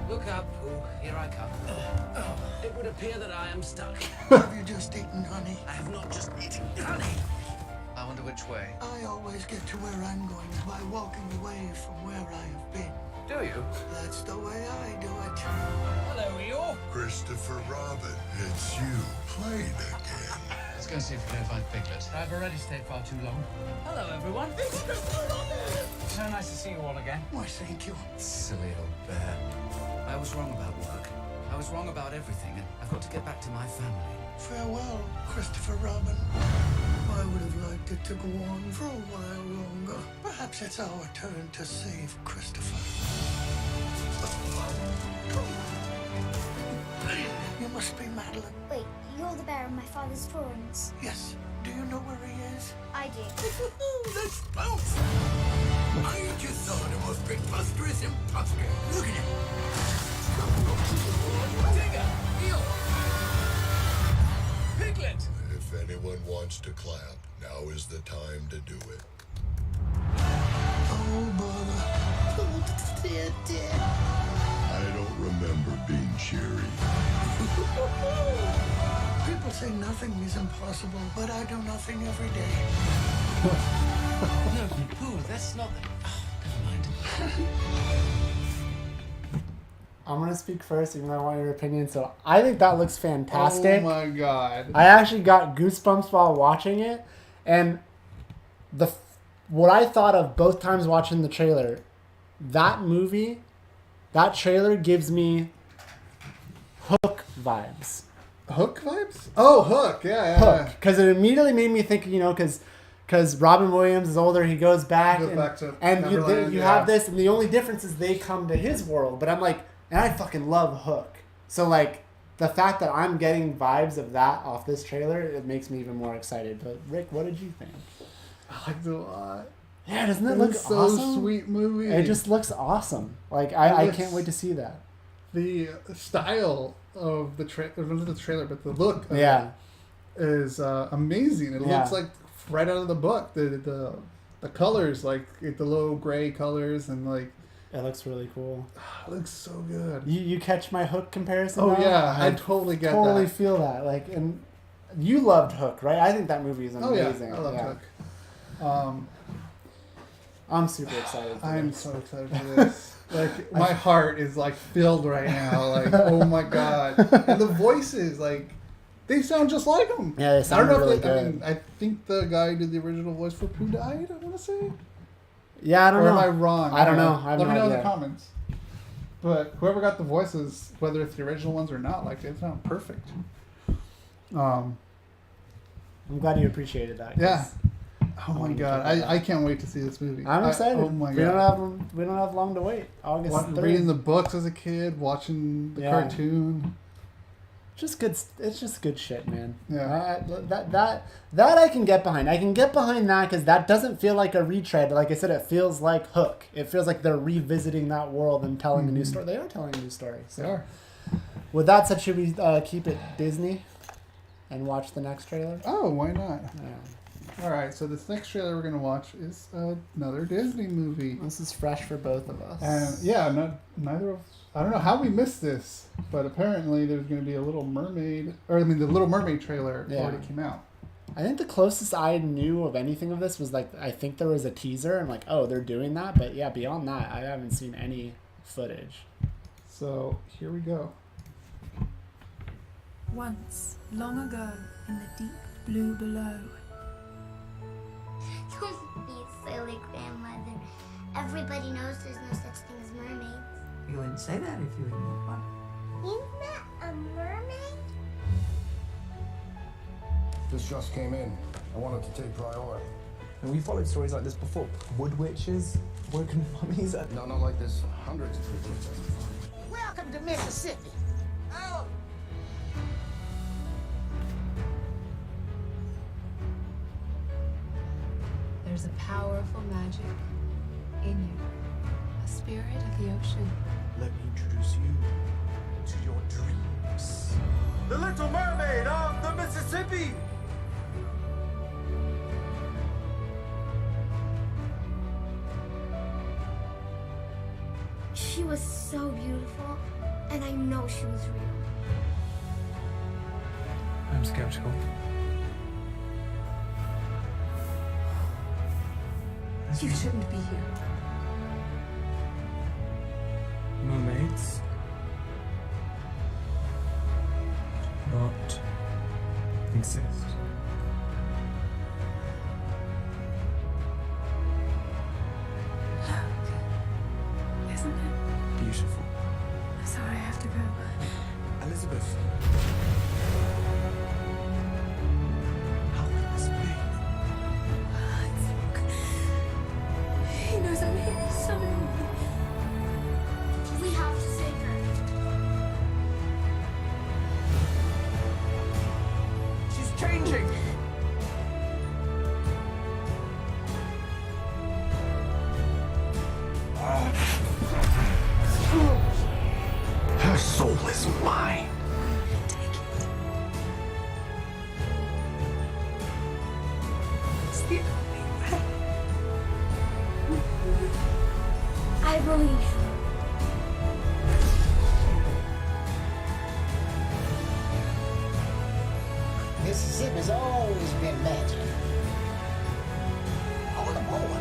[SPEAKER 8] Look up, Pooh. Here I come. It would appear that I am stuck.
[SPEAKER 3] Have you just eaten honey?
[SPEAKER 8] I have not just eaten honey. I wonder which way.
[SPEAKER 3] I always get to where I'm going by walking away from where I have been.
[SPEAKER 8] Do you?
[SPEAKER 3] That's the way I do it.
[SPEAKER 8] Hello, Eeyore.
[SPEAKER 9] Christopher Robin, it's you playing again.
[SPEAKER 6] Let's go and see if we can find Piglet.
[SPEAKER 8] I've already stayed far too long. Hello, everyone. So nice to see you all again.
[SPEAKER 3] Why, thank you.
[SPEAKER 6] Silly old bear. I was wrong about work. I was wrong about everything, and I've got to get back to my family.
[SPEAKER 3] Farewell, Christopher Robin. I would have liked it to go on for a while longer. Perhaps it's our turn to save Christopher. You must be Madeline.
[SPEAKER 4] Wait, you're the bear in my father's drawings.
[SPEAKER 3] Yes. Do you know where he is?
[SPEAKER 4] I do.
[SPEAKER 9] Let's bounce! I just saw the most preposterous imposter. Look at him.
[SPEAKER 8] Digger! Eeyore! Piglet!
[SPEAKER 9] If anyone wants to clap, now is the time to do it.
[SPEAKER 3] Oh, bother. Oh, dear, dear.
[SPEAKER 9] I don't remember being cheery.
[SPEAKER 3] People say nothing is impossible, but I do nothing every day.
[SPEAKER 6] No, Pooh, that's not the... Oh, never mind.
[SPEAKER 1] I'm going to speak first, even though I want your opinion. So I think that looks fantastic.
[SPEAKER 2] Oh my god.
[SPEAKER 1] I actually got goosebumps while watching it. And what I thought of both times watching the trailer, that trailer gives me Hook vibes.
[SPEAKER 2] Hook vibes? Oh, Hook. Yeah.
[SPEAKER 1] Hook. Because it immediately made me think, because Robin Williams is older, he goes back.
[SPEAKER 2] Goes back to
[SPEAKER 1] and
[SPEAKER 2] Neverland,
[SPEAKER 1] you
[SPEAKER 2] yeah.
[SPEAKER 1] have this, and the only difference is they come to his world. But I'm like, and I fucking love Hook. So, like, the fact that I'm getting vibes of that off this trailer, it makes me even more excited. But, Rick, what did you think?
[SPEAKER 2] I liked it a lot.
[SPEAKER 1] Yeah, doesn't it look
[SPEAKER 2] It's so
[SPEAKER 1] awesome?
[SPEAKER 2] sweet movie.
[SPEAKER 1] It just looks awesome. Like, I can't wait to see that.
[SPEAKER 2] The style of the trailer, but the look of
[SPEAKER 1] Yeah.
[SPEAKER 2] it is amazing. It looks like right out of the book. The colors, like the low gray colors, and like
[SPEAKER 1] It looks really cool.
[SPEAKER 2] it looks so good.
[SPEAKER 1] You catch my Hook comparison?
[SPEAKER 2] Oh
[SPEAKER 1] now?
[SPEAKER 2] yeah, I totally get
[SPEAKER 1] totally
[SPEAKER 2] that.
[SPEAKER 1] feel that. Like, and you loved Hook, right? I think that movie is amazing.
[SPEAKER 2] Oh yeah, I love Hook.
[SPEAKER 1] I'm super excited.
[SPEAKER 2] I'm so excited for this. Like my heart is like filled right now. Like oh my god, and the voices like they sound just like him.
[SPEAKER 1] Yeah, they sound really good.
[SPEAKER 2] I think the guy who did the original voice for Pooh died. I want to say.
[SPEAKER 1] Yeah, I don't
[SPEAKER 2] or
[SPEAKER 1] know.
[SPEAKER 2] am I wrong?
[SPEAKER 1] I don't know. I have
[SPEAKER 2] Let me
[SPEAKER 1] no
[SPEAKER 2] know in
[SPEAKER 1] idea.
[SPEAKER 2] the comments. But whoever got the voices, whether it's the original ones or not, like they sound perfect.
[SPEAKER 1] I'm glad you appreciated that. 'cause
[SPEAKER 2] Yeah. Oh
[SPEAKER 1] I
[SPEAKER 2] my
[SPEAKER 1] wanna
[SPEAKER 2] god,
[SPEAKER 1] check that out.
[SPEAKER 2] I can't wait to see this movie.
[SPEAKER 1] I'm excited.
[SPEAKER 2] Oh my
[SPEAKER 1] we
[SPEAKER 2] god.
[SPEAKER 1] don't have long to wait. August 3rd.
[SPEAKER 2] Reading the books as a kid, watching the
[SPEAKER 1] Yeah.
[SPEAKER 2] cartoon.
[SPEAKER 1] Just good. It's just good shit, man.
[SPEAKER 2] Yeah.
[SPEAKER 1] That I can get behind. I can get behind that because that doesn't feel like a retread. Like I said, it feels like Hook. It feels like they're revisiting that world and telling a new story. They are telling a new story. So.
[SPEAKER 2] They are.
[SPEAKER 1] With that said, should we keep it Disney and watch the next trailer?
[SPEAKER 2] Oh, why not?
[SPEAKER 1] Yeah.
[SPEAKER 2] All right, so this next trailer we're going to watch is another Disney movie.
[SPEAKER 1] This is fresh for both of us.
[SPEAKER 2] And yeah, neither of I don't know how we missed this, but apparently there's going to be a Little Mermaid, the Little Mermaid trailer already came out.
[SPEAKER 1] I think the closest I knew of anything of this was like, I think there was a teaser and like, oh, they're doing that. But yeah, beyond that, I haven't seen any footage.
[SPEAKER 2] So here we go.
[SPEAKER 10] Once, long ago, in the deep blue below.
[SPEAKER 4] Don't be silly, grandmother. Everybody knows there's no such thing as mermaids.
[SPEAKER 11] You wouldn't say that if you were one.
[SPEAKER 4] Isn't that a mermaid?
[SPEAKER 12] This just came in. I wanted to take priority.
[SPEAKER 13] And we followed stories like this before. Wood witches, woken mummies.
[SPEAKER 12] No, not like this. Hundreds of people.
[SPEAKER 5] Welcome to Mississippi. Oh.
[SPEAKER 7] There's a powerful magic in you. A spirit of the ocean.
[SPEAKER 5] Let me introduce you to your dreams. The Little Mermaid of the Mississippi!
[SPEAKER 4] She was so beautiful, and I know she was real.
[SPEAKER 13] I'm skeptical.
[SPEAKER 10] You shouldn't be here.
[SPEAKER 13] Mermaids do not exist.
[SPEAKER 10] Look, isn't it?
[SPEAKER 13] Beautiful.
[SPEAKER 10] I'm sorry, I have to go.
[SPEAKER 5] Elizabeth. How can this be?
[SPEAKER 10] He knows I'm here. He's summoning me.
[SPEAKER 4] We have to save her.
[SPEAKER 5] She's changing! Her soul is mine.
[SPEAKER 10] Take it. It's the only way.
[SPEAKER 4] I believe you.
[SPEAKER 5] Mississippi's always been magic. I want a boy.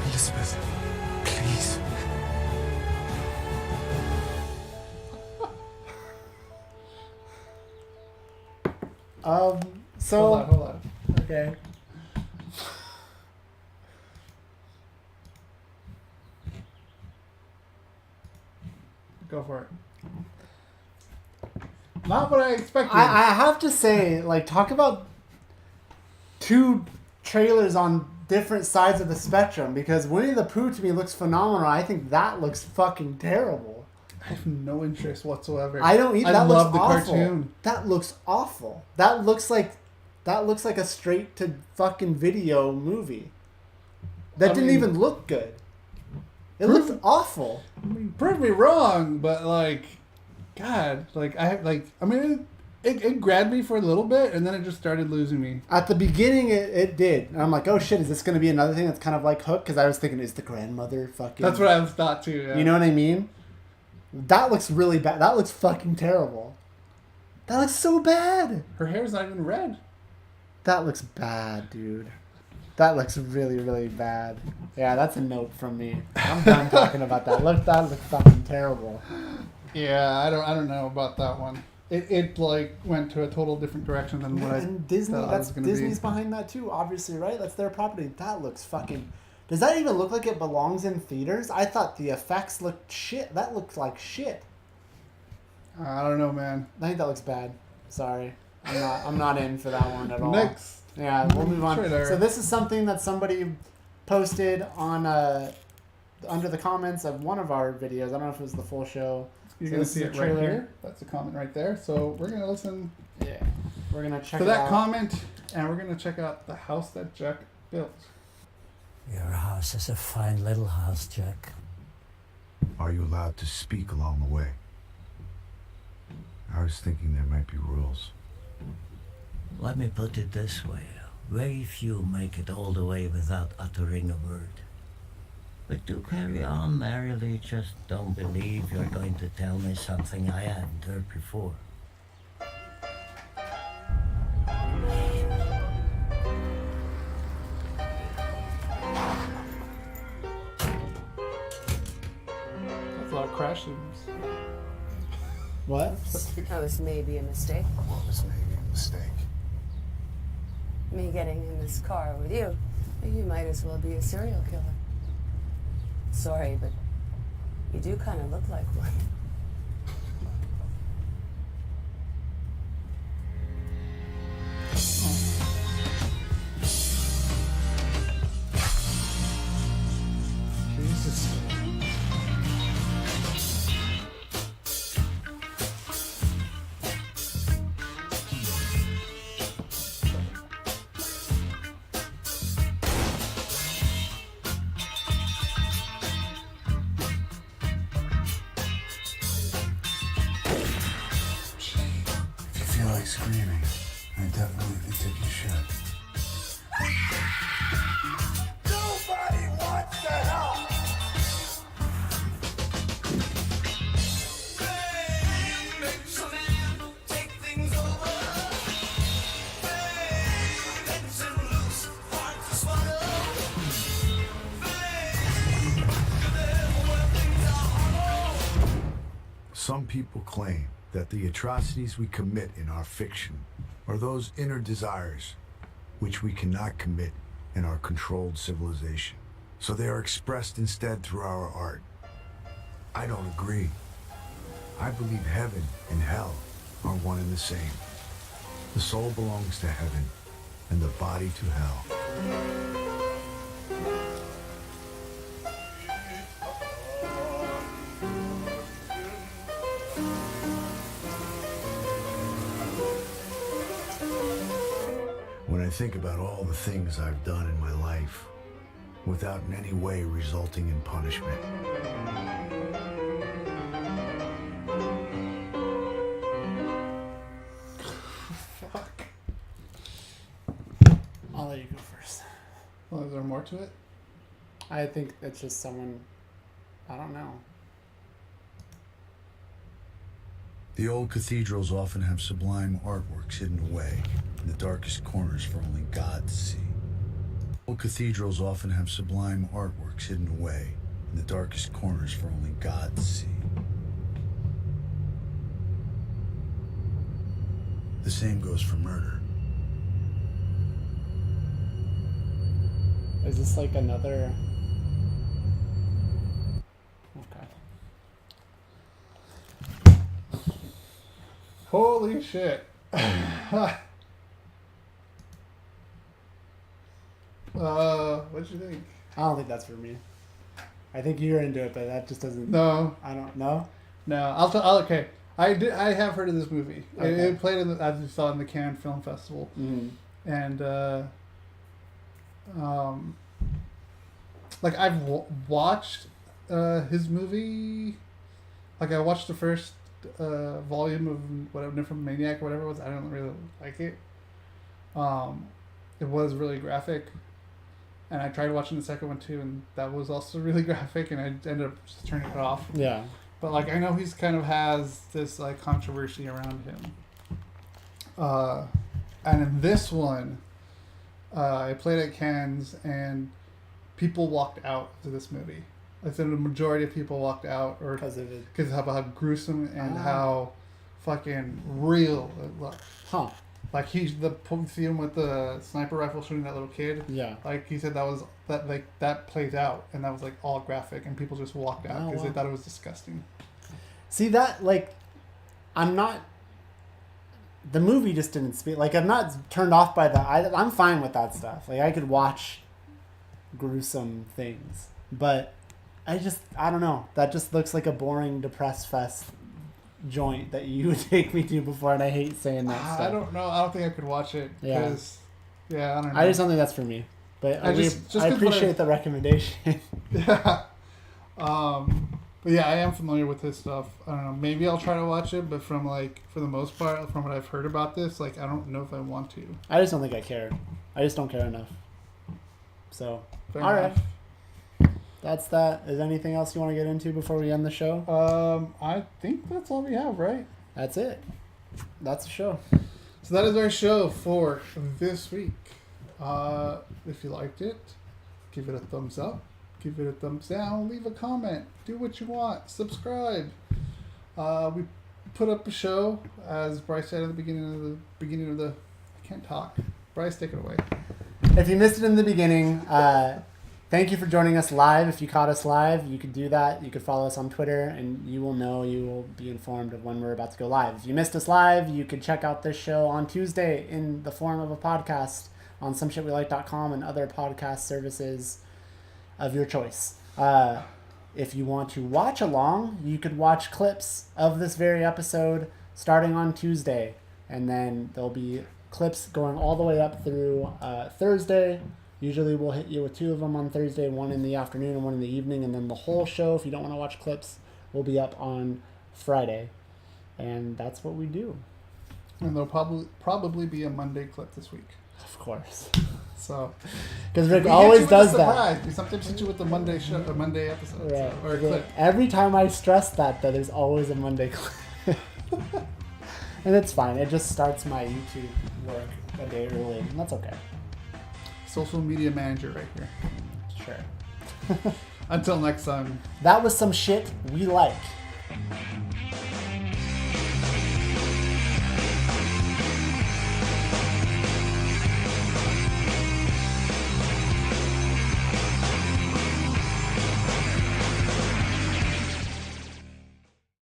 [SPEAKER 5] Elizabeth, please.
[SPEAKER 1] So
[SPEAKER 2] Hold on.
[SPEAKER 1] okay.
[SPEAKER 2] Go for it. Not what I expected.
[SPEAKER 1] I have to say, like, talk about two trailers on different sides of the spectrum, because Winnie the Pooh to me looks phenomenal. I think that looks fucking terrible.
[SPEAKER 2] I have no interest whatsoever.
[SPEAKER 1] I don't either.
[SPEAKER 2] I
[SPEAKER 1] That
[SPEAKER 2] love
[SPEAKER 1] looks
[SPEAKER 2] the
[SPEAKER 1] awful.
[SPEAKER 2] cartoon.
[SPEAKER 1] That looks awful. That looks like a straight to fucking video movie. That didn't even look good. It looked awful.
[SPEAKER 2] I mean, prove me wrong, but like, God, like it grabbed me for a little bit, and then it just started losing me.
[SPEAKER 1] At the beginning, it did. And I'm like, oh shit, is this going to be another thing that's kind of like Hook? Because I was thinking, is the grandmother fucking...
[SPEAKER 2] That's what I thought too, yeah.
[SPEAKER 1] You know what I mean? That looks really bad. That looks fucking terrible. That looks so bad.
[SPEAKER 2] Her hair's not even red.
[SPEAKER 1] That looks bad, dude. That looks really, really bad. Yeah, that's a note from me. I'm done talking about that. That looks fucking terrible.
[SPEAKER 2] Yeah, I don't know about that one. It like went to a total different direction than what
[SPEAKER 1] And Disney,
[SPEAKER 2] thought it
[SPEAKER 1] that's
[SPEAKER 2] was gonna
[SPEAKER 1] Disney's
[SPEAKER 2] be.
[SPEAKER 1] behind that too, obviously, right? That's their property. That looks fucking... Does that even look like it belongs in theaters? I thought the effects looked shit. That looked like shit.
[SPEAKER 2] I don't know, man.
[SPEAKER 1] I think that looks bad. Sorry. I'm not in for that one at all.
[SPEAKER 2] Next.
[SPEAKER 1] Yeah, we'll move on.
[SPEAKER 2] Trailer.
[SPEAKER 1] So this is something that somebody posted on under the comments of one of our videos. I don't know if it was the full show.
[SPEAKER 2] You're
[SPEAKER 1] So
[SPEAKER 2] gonna
[SPEAKER 1] this is
[SPEAKER 2] see
[SPEAKER 1] a
[SPEAKER 2] it right
[SPEAKER 1] trailer.
[SPEAKER 2] here. That's a comment right there. So we're gonna listen
[SPEAKER 1] Yeah, we're gonna check
[SPEAKER 2] to
[SPEAKER 1] it
[SPEAKER 2] that
[SPEAKER 1] out.
[SPEAKER 2] comment, and we're gonna check out the house that Jack built.
[SPEAKER 14] Your house is a fine little house, Jack.
[SPEAKER 15] Are you allowed to speak along the way? I was thinking there might be rules.
[SPEAKER 14] Let me put it this way. Very few make it all the way without uttering a word. But do carry on merrily, just don't believe you're going to tell me something I hadn't heard before.
[SPEAKER 2] That's a lot of crashes.
[SPEAKER 1] What?
[SPEAKER 16] Oh, this may be a mistake.
[SPEAKER 12] What was maybe a mistake?
[SPEAKER 16] Me getting in this car with you. You might as well be a serial killer. Sorry, but you do kind of look like one.
[SPEAKER 2] Jesus.
[SPEAKER 15] If you feel like screaming, I definitely think you should.
[SPEAKER 9] Nobody wants to help.
[SPEAKER 15] Some people claim that the atrocities we commit in our fiction are those inner desires which we cannot commit in our controlled civilization. So they are expressed instead through our art. I don't agree. I believe heaven and hell are one and the same. The soul belongs to heaven and the body to hell. When I think about all the things I've done in my life without in any way resulting in punishment.
[SPEAKER 2] Fuck.
[SPEAKER 1] I'll let you go first.
[SPEAKER 2] Well, is there more to it?
[SPEAKER 1] I think it's just someone. I don't know.
[SPEAKER 15] The old cathedrals often have sublime artworks hidden away in the darkest corners for only God to see. Old cathedrals often have sublime artworks hidden away in the darkest corners for only God to see. The same goes for murder.
[SPEAKER 1] Is this like another? Okay.
[SPEAKER 2] Holy shit. What'd you think?
[SPEAKER 1] I don't think that's for me. I think you're into it, but that just doesn't.
[SPEAKER 2] No.
[SPEAKER 1] I don't know.
[SPEAKER 2] No, okay. I have heard of this movie.
[SPEAKER 1] Okay.
[SPEAKER 2] It played in as you saw in the Cannes Film Festival, and like I've watched his movie. Like I watched the first volume of whatever Nymphomaniac or whatever it was. I don't really like it. It was really graphic, and I tried watching the second one too, and that was also really graphic, and I ended up just turning it off.
[SPEAKER 1] Yeah.
[SPEAKER 2] But like I know he's kind of has this like controversy around him. And in this one, I played at Cannes and people walked out of this movie. I said the majority of people walked out or
[SPEAKER 1] because of it,
[SPEAKER 2] because of how gruesome and how fucking real it looked.
[SPEAKER 1] Huh.
[SPEAKER 2] Like he's the scene with the sniper rifle shooting that little kid.
[SPEAKER 1] Yeah.
[SPEAKER 2] Like he said that plays out and that was like all graphic and people just walked out because they thought it was disgusting.
[SPEAKER 1] See that like, I'm not. The movie just didn't speak. Like I'm not turned off by the. I'm fine with that stuff. Like I could watch gruesome things. But I don't know. That just looks like a boring Depressed Fest joint that you would take me to before, and I hate saying that stuff.
[SPEAKER 2] I don't know. I don't think I could watch it. I don't know.
[SPEAKER 1] I just don't think that's for me. But I appreciate the recommendation.
[SPEAKER 2] Yeah. But yeah, I am familiar with his stuff. I don't know. Maybe I'll try to watch it, but from for the most part, from what I've heard about this, I don't know if I want to.
[SPEAKER 1] I just don't think I care. I just don't care enough. So,
[SPEAKER 2] Fair
[SPEAKER 1] all
[SPEAKER 2] enough.
[SPEAKER 1] right. That's that. Is there anything else you want to get into before we end the show?
[SPEAKER 2] I think that's all we have, right?
[SPEAKER 1] That's it. That's the show.
[SPEAKER 2] So that is our show for this week. If you liked it, give it a thumbs up. Give it a thumbs down. Leave a comment. Do what you want. Subscribe. We put up a show, as Bryce said at the beginning of the. I can't talk. Bryce, take it away.
[SPEAKER 1] If you missed it in the beginning, thank you for joining us live. If you caught us live, you could do that. You could follow us on Twitter, and you will be informed of when we're about to go live. If you missed us live, you could check out this show on Tuesday in the form of a podcast on someshitwelike.com and other podcast services of your choice. If you want to watch along, you could watch clips of this very episode starting on Tuesday, and then there'll be clips going all the way up through Thursday. Usually we'll hit you with 2 of them on Thursday, 1 in the afternoon and 1 in the evening, and then the whole show, if you don't want to watch clips, will be up on Friday. And that's what we do.
[SPEAKER 2] And there'll probably be a Monday clip this week.
[SPEAKER 1] Of course.
[SPEAKER 2] So,
[SPEAKER 1] because Rick always does
[SPEAKER 2] that. We sometimes hit you with the Monday show, a Monday episode,
[SPEAKER 1] right.
[SPEAKER 2] or a clip.
[SPEAKER 1] Every time I stress that there's always a Monday clip. And it's fine. It just starts my YouTube work a day early, and that's okay.
[SPEAKER 2] Social media manager right here.
[SPEAKER 1] Sure.
[SPEAKER 2] Until next time.
[SPEAKER 1] That was some shit we like.